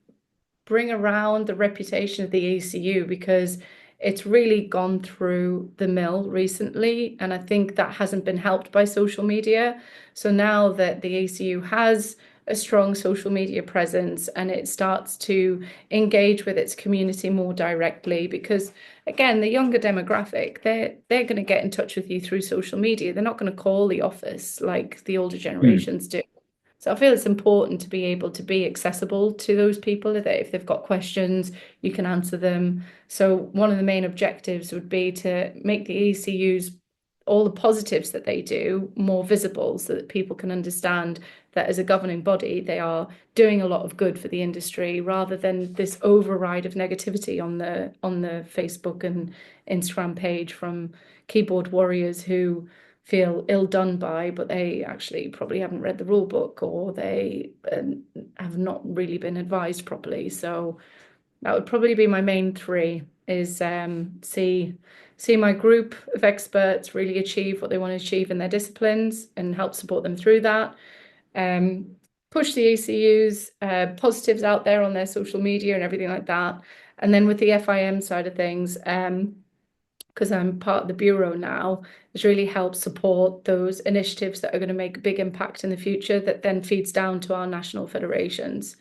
bring around the reputation of the ACU because it's really gone through the mill recently. And I think that hasn't been helped by social media. So now that the ACU has a strong social media presence and it starts to engage with its community more directly, because again, the younger demographic, they're going to get in touch with you through social media. They're not going to call the office like the older generations do. So I feel it's important to be able to be accessible to those people, that if they've got questions, you can answer them. So one of the main objectives would be to make the ECUs, all the positives that they do, more visible, so that people can understand that as a governing body, they are doing a lot of good for the industry, rather than this override of negativity on the Facebook and Instagram page from keyboard warriors who feel ill done by, but they actually probably haven't read the rule book, or they have not really been advised properly. So that would probably be my main three: is see my group of experts really achieve what they want to achieve in their disciplines and help support them through that. Push the ECUs, positives out there on their social media and everything like that. And then with the FIM side of things, because I'm part of the bureau now, it's really helped support those initiatives that are going to make a big impact in the future, that then feeds down to our national federations.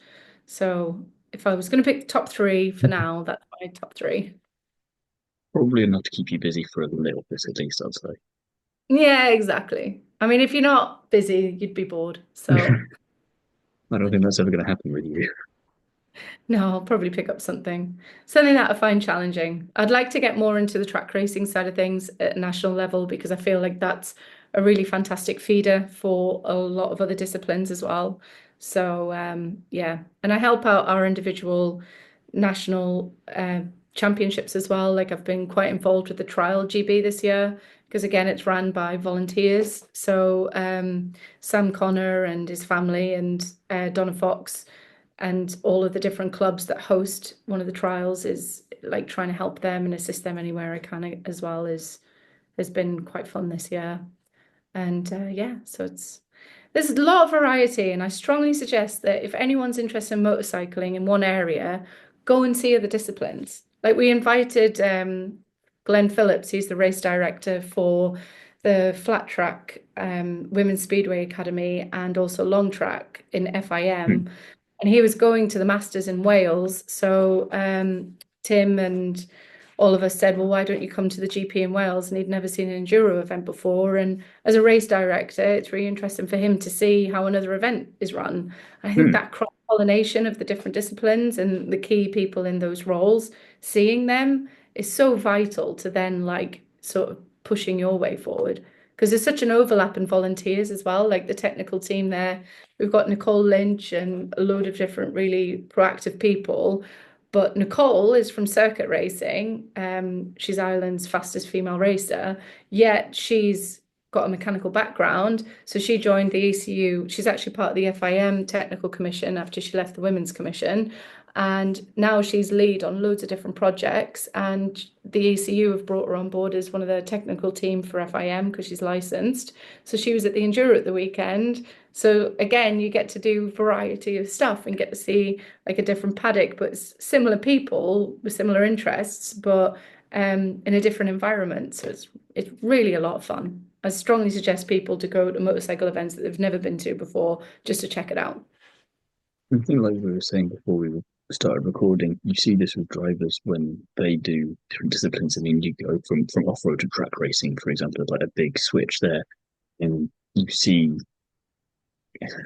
So if I was going to pick the top three for now, that's my top three. Probably enough to keep you busy for a little bit at least, I'd say. Yeah, exactly. I mean, if you're not busy, you'd be bored. So I don't think that's ever going to happen with you. no, I'll probably pick up something that I find challenging. I'd like to get more into the track racing side of things at a national level, because I feel like that's a really fantastic feeder for a lot of other disciplines as well. So yeah, and I help out our individual national championships as well. Like I've been quite involved with the trial GB this year, because again, it's run by volunteers. So Sam Connor and his family, and Donna Fox, and all of the different clubs that host one of the trials, is like trying to help them and assist them anywhere I can as well, has been quite fun this year. And yeah, so there's a lot of variety, and I strongly suggest that if anyone's interested in motorcycling in one area, go and see other disciplines. Like we invited Glenn Phillips, he's the race director for the flat track Women's Speedway Academy, and also long track in FIM. And he was going to the Masters in Wales. So Tim and all of us said, well, why don't you come to the GP in Wales? And he'd never seen an enduro event before. And as a race director, it's really interesting for him to see how another event is run. I think that cross-pollination of the different disciplines and the key people in those roles, seeing them is so vital to then like sort of pushing your way forward. Because there's such an overlap in volunteers as well, like the technical team there. We've got Nicole Lynch and a load of different really proactive people. But Nicole is from circuit racing. She's Ireland's fastest female racer, yet she's got a mechanical background. So she joined the ECU. She's actually part of the FIM technical commission after she left the women's commission. And now she's lead on loads of different projects. And the ECU have brought her on board as one of the technical team for FIM, because she's licensed. So she was at the Enduro at the weekend. So again, you get to do variety of stuff and get to see like a different paddock, but similar people with similar interests, but in a different environment. So it's really a lot of fun. I strongly suggest people to go to motorcycle events that they've never been to before, just to check it out. I think, like we were saying before we started recording, you see this with drivers when they do different disciplines. I mean, you go from off-road to track racing, for example, like a big switch there, and you see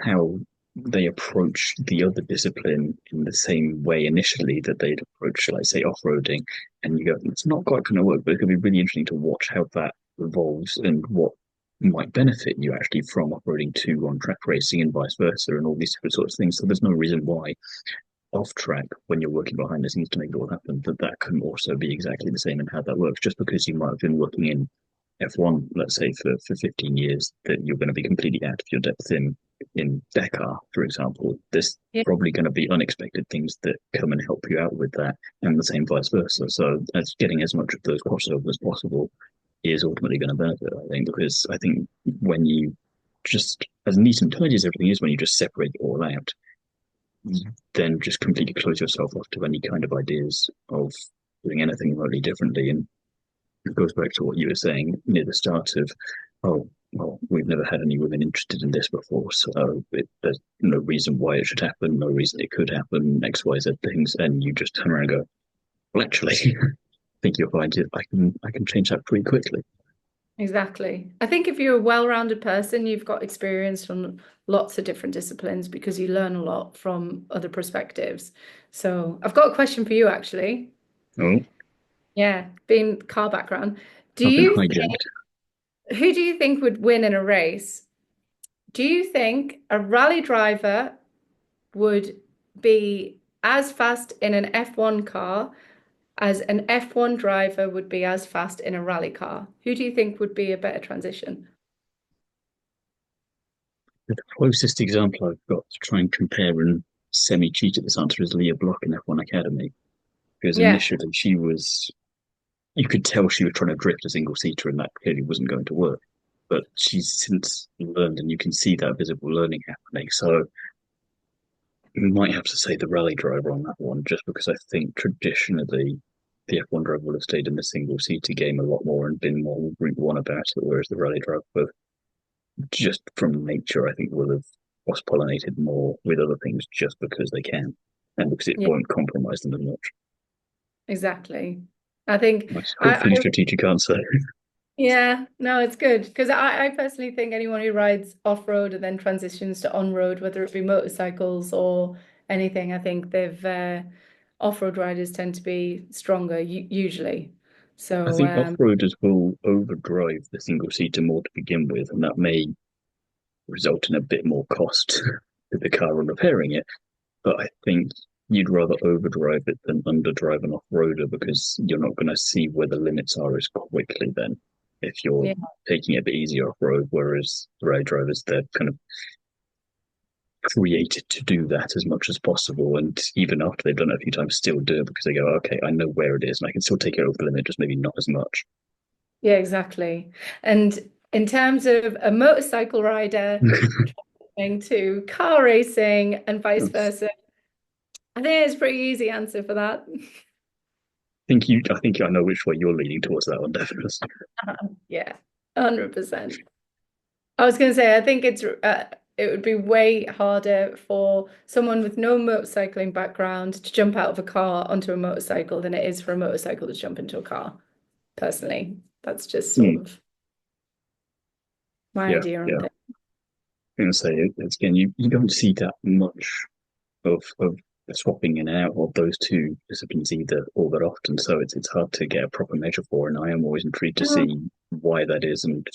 how they approach the other discipline in the same way initially that they'd approach, like, say, off-roading, and you go, it's not quite going to work, but it could be really interesting to watch how that evolves and what might benefit you actually from off-roading to on-track racing and vice versa, and all these different sorts of things. So there's no reason why off-track, when you're working behind the scenes to make it all happen, that can also be exactly the same, and how that works. Just because you might have been working in F1, let's say, for 15 years, that you're going to be completely out of your depth in Dakar, for example. There's probably going to be unexpected things that come and help you out with that, and the same vice versa. So as getting as much of those crossovers as possible is ultimately going to benefit, I think, because I think when you just, as neat and tidy as everything is, when you just separate it all out, then just completely close yourself off to any kind of ideas of doing anything remotely differently. And it goes back to what you were saying near the start of, oh, well, we've never had any women interested in this before, so there's no reason why it should happen, no reason it could happen, X, Y, Z things, and you just turn around and go, well, actually, I think you'll find it. I can change that pretty quickly. Exactly. I think if you're a well-rounded person, you've got experience from lots of different disciplines because you learn a lot from other perspectives. So I've got a question for you, actually. Oh, Yeah, being car background. Do I've been you hijacked. Who do you think would win in a race? Do you think a rally driver would be as fast in an F1 car as an F1 driver would be as fast in a rally car? Who do you think would be a better transition? The closest example I've got to try and compare and semi-cheat at this answer is Leah Block in F1 Academy. Because Yeah, initially you could tell she was trying to drift a single seater and that clearly wasn't going to work. But she's since learned and you can see that visible learning happening. So you might have to say the rally driver on that one, just because I think traditionally the F1 driver would have stayed in the single seater game a lot more and been more Route One about it, whereas the rally driver, just from nature, I think will have cross pollinated more with other things just because they can and because it yeah, won't compromise them as much. exactly. I think Nice. I, Hopefully, strategic answer. yeah, no, it's good because I personally think anyone who rides off-road and then transitions to on-road, whether it be motorcycles or anything, I think they've off-road riders tend to be stronger usually. I So think off-roaders will overdrive the single seater more to begin with, and that may result in a bit more cost with the car and repairing it. But I think you'd rather overdrive it than underdrive an off-roader because you're not going to see where the limits are as quickly then if you're yeah, taking it a bit easier off-road, whereas the rally drivers, they're kind of created to do that as much as possible. And even after they've done it a few times, still do it because they go, okay, I know where it is and I can still take it over the limit, just maybe not as much. yeah, exactly. And in terms of a motorcycle rider transitioning to car racing and vice versa, I think it's a pretty easy answer for that. I think I know which way you're leaning towards that one, definitely. Yeah, 100%. I was going to say, I think it would be way harder for someone with no motorcycling background to jump out of a car onto a motorcycle than it is for a motorcycle to jump into a car. Personally, that's just sort Hmm. of my Yeah, idea on yeah. things. I'm gonna say it's again, you don't see that much of the swapping in and out of those two disciplines either all that often. So it's hard to get a proper measure for, and I am always intrigued to Oh, see why that is and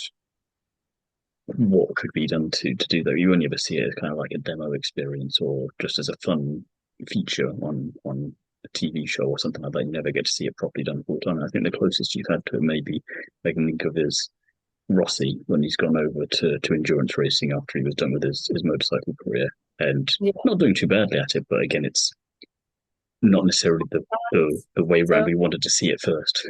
what could be done to do that. You only ever see it as kind of like a demo experience or just as a fun feature on a TV show or something like that. You never get to see it properly done full time. I think the closest you've had to it maybe I can think of is Rossi when he's gone over to endurance racing after he was done with his motorcycle career and yeah. not doing too badly at it, but again it's not necessarily the way around So, we wanted to see it first.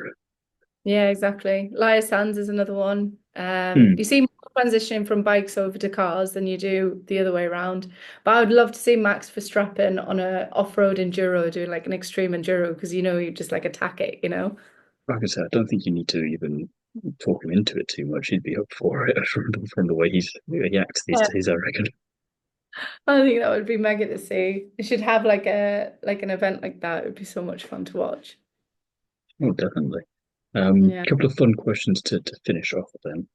yeah, exactly. Laya Sands is another one. Hmm. You see more transitioning from bikes over to cars than you do the other way around. But I would love to see Max Verstappen on a off-road enduro doing like an extreme enduro because you just like attack it, you know? Like I said, I don't think you need to even talk him into it too much. He'd be up for it from the way he acts these Yeah. days, I reckon. I think that would be mega to see. You should have like an event like that. It would be so much fun to watch. Oh, definitely. Yeah. Couple of fun questions to finish off then.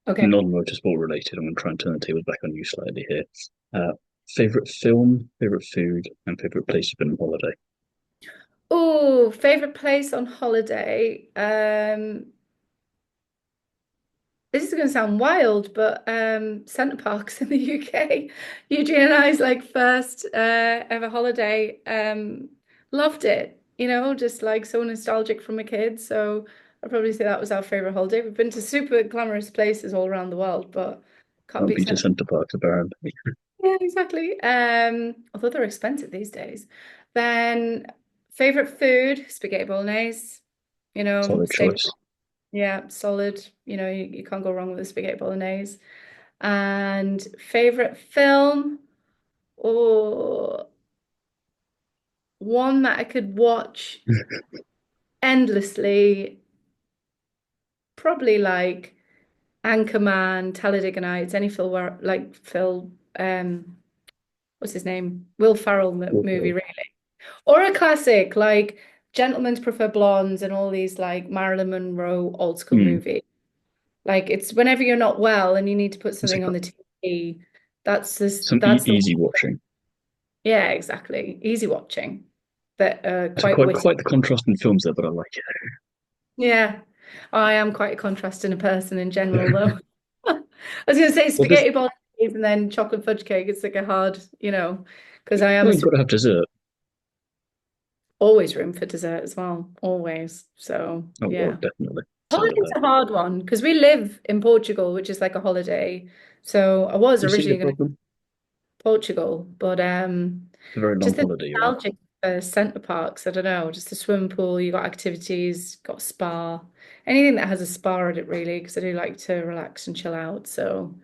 Okay. Non-motorsport related. I'm going to try and turn the tables back on you slightly here. Favorite film, favorite food, and favorite place you've been on holiday. Oh, favorite place on holiday. This is going to sound wild, but Centre Parks in the UK. Eugene and I's like first ever holiday. Loved it. Just like so nostalgic from a kid. So I'd probably say that was our favorite holiday. We've been to super glamorous places all around the world, but can't Can't beat be to Centre. Centre Parks, apparently. Yeah, exactly. Although they're expensive these days. Then favorite food, spaghetti bolognese. Solid Staple. choice. Yeah, solid. You can't go wrong with a spaghetti bolognese. And favorite film, or one that I could watch endlessly, probably like Anchorman, Talladega Nights, any Phil, like Phil, what's his name? Will Ferrell movie, really. Or a classic like Gentlemen's Prefer Blondes and all these like Marilyn Monroe old school Hmm. movies. Like it's whenever you're not well and you need to put It's something like on the TV. some That's the easy watching. yeah, exactly. Easy watching. That So quite witty. quite the contrast in films there, but I like it. Yeah. I am quite a contrast in a person in general though. I was gonna say Well, there's spaghetti bolognese and then chocolate fudge cake. It's like a hard, because I am well, a you've got to have dessert. always room for dessert as well. Always. So Oh well, yeah. definitely. Side of Holiday's that. a hard one because we live in Portugal, which is like a holiday. So I was You see the originally going to problem? Portugal, but It's a very long just the holiday, right? nostalgic for centre parks. I don't know, just a swimming pool. You got activities, got a spa, anything that has a spa in it, really, because I do like to relax and chill out. So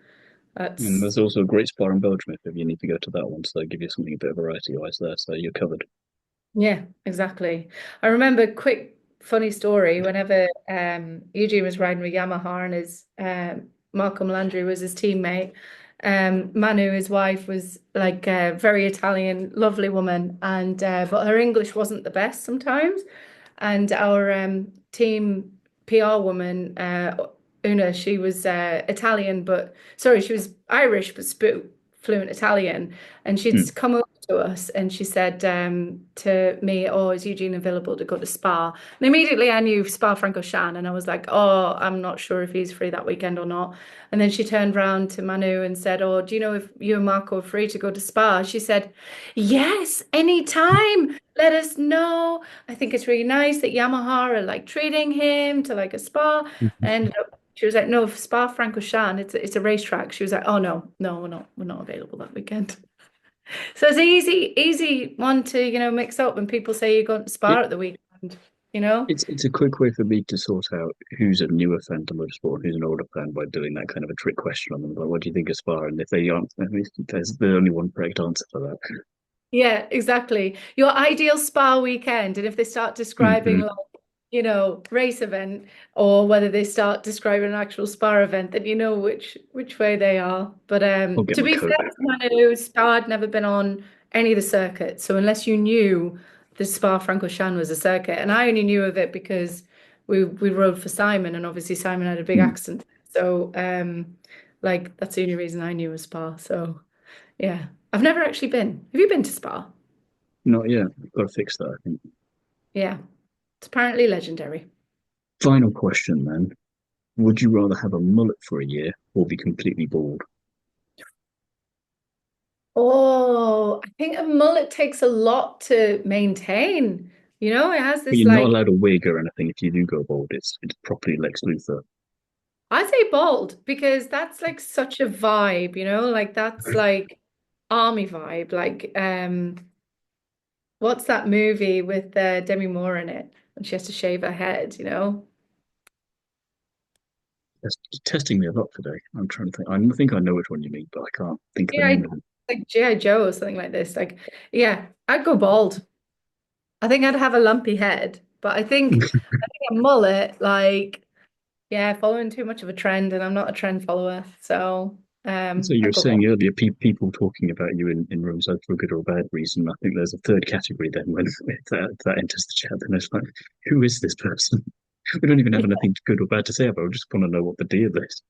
And that's there's also a great spa in Belgium if you need to go to that one, so they give you something a bit of variety wise there, so you're covered. yeah, exactly. I remember quick funny story whenever Eugene was riding with Yamaha and his Malcolm Landry was his teammate. Manu, his wife, was like a very Italian, lovely woman, and but her English wasn't the best sometimes. And our team PR woman, Una, she was Italian, but sorry, she was Irish, but spoke fluent Italian. And she'd Hmm. come over to us and she said to me, "Oh, is Eugene available to go to Spa?" And immediately I knew Spa-Francorchamps, and I was like, "Oh, I'm not sure if he's free that weekend or not." And then she turned round to Manu and said, "Oh, do you know if you and Marco are free to go to Spa?" She said, "Yes, anytime. Let us know. I think it's really nice that Yamaha are like treating him to like a spa." And she was like, "No, for Spa-Francorchamps, it's a racetrack." She was like, "Oh no, no, we're not available that weekend." So it's an easy one to, mix up when people say you're going to Spa It, at the weekend, you know? it's a quick way for me to sort out who's a newer fan to motorsport and who's an older fan by doing that kind of a trick question on them. Like, what do you think of Spa? And if they aren't, I mean, there's only one correct answer for that. Yeah, exactly. Your ideal spa weekend. And if they start describing Mm-hmm. like, race event or whether they start describing an actual spa event, then you know which way they are. But I'll get to my be fair coat. to Manu, Spa had never been on any of the circuits. So unless you knew the Spa-Francorchamps was a circuit, and I only knew of it because we rode for Simon, and obviously Simon had a big Mm. accident. So like that's the only reason I knew of Spa. So yeah. I've never actually been. Have you been to Spa? Not yet. I've got to fix that, I think. Yeah, it's apparently legendary. Final question then. Would you rather have a mullet for a year or be completely bald? Oh, I think a mullet takes a lot to maintain. It has But this you're not like, allowed a wig or anything if you do go bald. It's properly Lex Luthor. I say bald because that's like such a vibe, like that's like army vibe. Like, what's that movie with Demi Moore in it? And she has to shave her head? It's testing me a lot today. I'm trying to think. I think I know which one you mean, but I can't think of the Yeah, name of it. like G.I. Joe or something like this. Like, yeah, I'd go bald. I think I'd have a lumpy head, but I think a mullet, like, yeah, following too much of a trend, and I'm not a trend follower, so So you I'd were go bald. saying earlier, people talking about you in rooms either for a good or a bad reason. I think there's a third category then when if that enters the chat. Then it's like, who is this person? We don't even have anything good or bad to say about it. We just want to know what the deal is.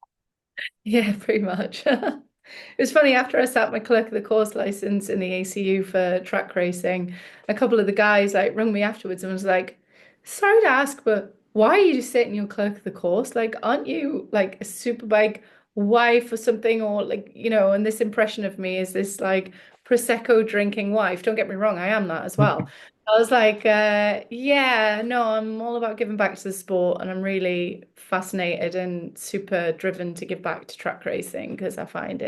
Yeah, pretty much. It was funny after I sat my clerk of the course license in the ACU for track racing, a couple of the guys like rung me afterwards and was like, "Sorry to ask, but why are you just sitting your clerk of the course? Like, aren't you like a superbike wife or something? Or like, and this impression of me is this like Prosecco drinking wife. Don't get me wrong, I am that as well." I was like, yeah, no, I'm all about giving back to the sport, and I'm really fascinated and super driven to give back to track racing because I find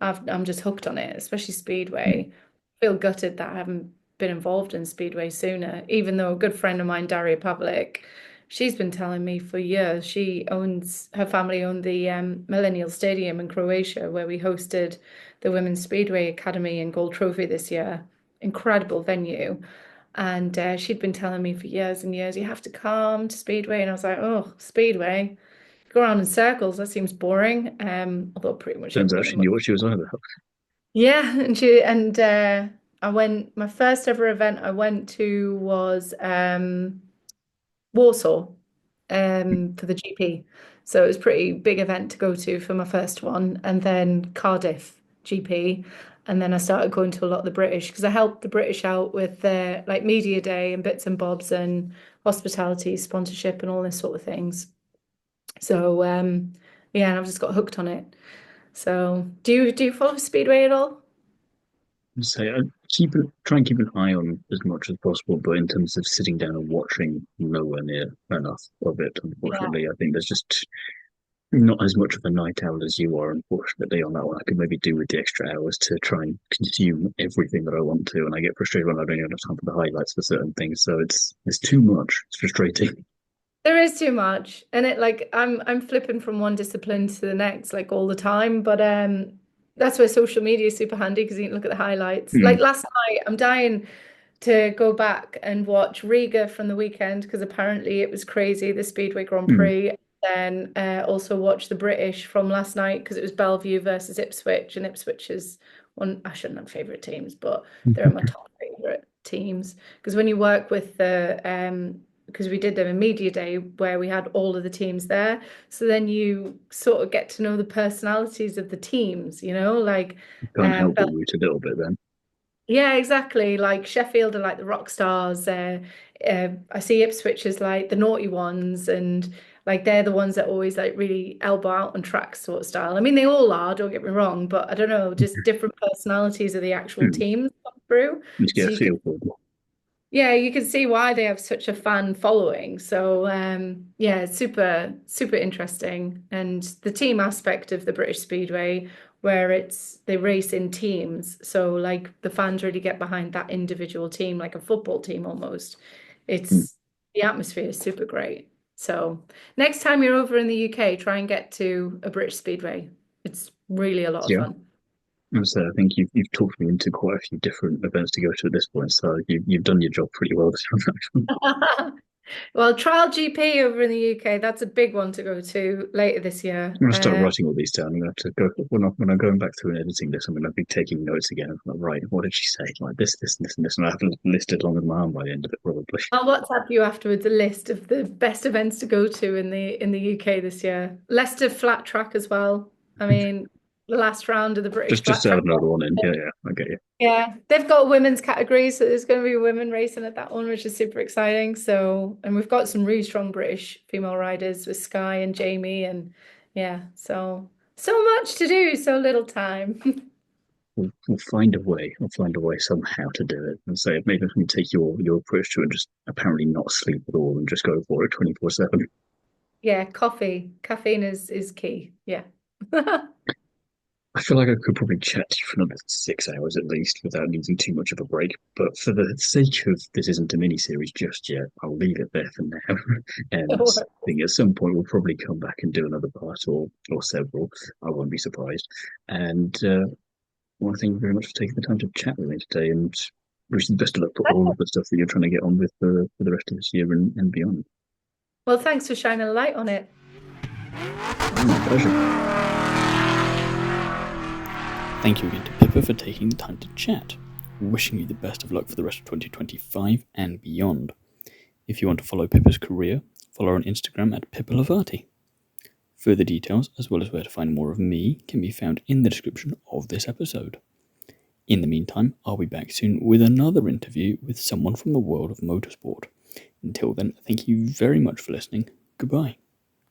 I'm just hooked on it, especially Speedway. I feel gutted that I haven't been involved in Speedway sooner, even though a good friend of mine, Daria Pavlik, she's been telling me for years. Her family owned the Millennial Stadium in Croatia, where we hosted the Women's Speedway Academy and Gold Trophy this year. Incredible venue. And she'd been telling me for years and years, you have to come to Speedway. And I was like, oh, Speedway, go around in circles. That seems boring. Although pretty much Turns out everyone in she knew what she was on about. yeah, and I went. My first ever event I went to was Warsaw, for the GP. So it was a pretty big event to go to for my first one. And then Cardiff GP. And then I started going to a lot of the British because I helped the British out with their like media day and bits and bobs and hospitality, sponsorship and all this sort of things. So yeah, and I've just got hooked on it. So do you follow Speedway at all? So I try and keep an eye on as much as possible, but in terms of sitting down and watching, nowhere near enough of it. Yeah. Unfortunately, I think there's just not as much of a night owl as you are. Unfortunately, on that one, I could maybe do with the extra hours to try and consume everything that I want to, and I get frustrated when I don't even have time for the highlights for certain things. So it's too much. It's frustrating. There is too much, and it like I'm flipping from one discipline to the next like all the time. But that's where social media is super handy because you can look at the highlights. Like Mm, last night, I'm dying to go back and watch Riga from the weekend because apparently it was crazy, the Speedway Grand mm. Prix. Then also watch the British from last night because it was Bellevue versus Ipswich, and Ipswich is one I shouldn't have favorite teams, but they're my top favorite teams because when you work with the because we did them a media day where we had all of the teams there, so then you sort of get to know the personalities of the teams, like Can't help but Bel root a little bit then. yeah, exactly. Like Sheffield are like the rock stars. I see Ipswich as like the naughty ones, and like they're the ones that always like really elbow out on track sort of style. I mean, they all are, don't get me wrong, but I don't know, just different personalities of the actual Mm. teams come through. You just get So a you can feel for it. yeah, you can see why they have such a fan following. So yeah, it's super, super interesting. And the team aspect of the British Speedway, where they race in teams. So like the fans really get behind that individual team, like a football team almost. Mm. It's the atmosphere is super great. So next time you're over in the UK, try and get to a British Speedway. It's really a lot of Yeah. fun. So I think you've talked me into quite a few different events to go to at this point. So you've done your job pretty well this time. Well, Trial GP over in the UK, that's a big one to go to later this year. I'm gonna start writing all these down. I'm gonna have to go when I'm going back through and editing this. I'm gonna be taking notes again. I'm like, right, what did she say? Like this, and this, and I have a listed along with my arm by the end of it, probably. I'll WhatsApp you afterwards a list of the best events to go to in the UK this year. Leicester flat track as well. I mean, the last round of the British Just flat to have track. another one in. Yeah, yeah, I get you. Yeah, they've got women's categories, so there's going to be women racing at that one, which is super exciting. So, and we've got some really strong British female riders with Sky and Jamie, and yeah, so much to do, so little time. We'll find a way. I'll find a way somehow to do it. And so maybe I can take your approach to it and just apparently not sleep at all and just go for it 24/7. Yeah, caffeine is key. Yeah. I feel like I could probably chat to you for another 6 hours at least without needing too much of a break. But for the sake of this isn't a mini series just yet, I'll leave it there for now. And I think at some point we'll probably come back and do another part or several. I won't be surprised. And well, thank you very much for taking the time to chat with me today and wish you the best of luck for all of the stuff that you're trying to get on with for the rest of this year and beyond. Well, thanks for shining a light on it. My pleasure. Thank you again to Pippa for taking the time to chat. Wishing you the best of luck for the rest of 2025 and beyond. If you want to follow Pippa's career, follow her on Instagram at Pippa Laverty. Further details, as well as where to find more of me, can be found in the description of this episode. In the meantime, I'll be back soon with another interview with someone from the world of motorsport. Until then, thank you very much for listening. Goodbye.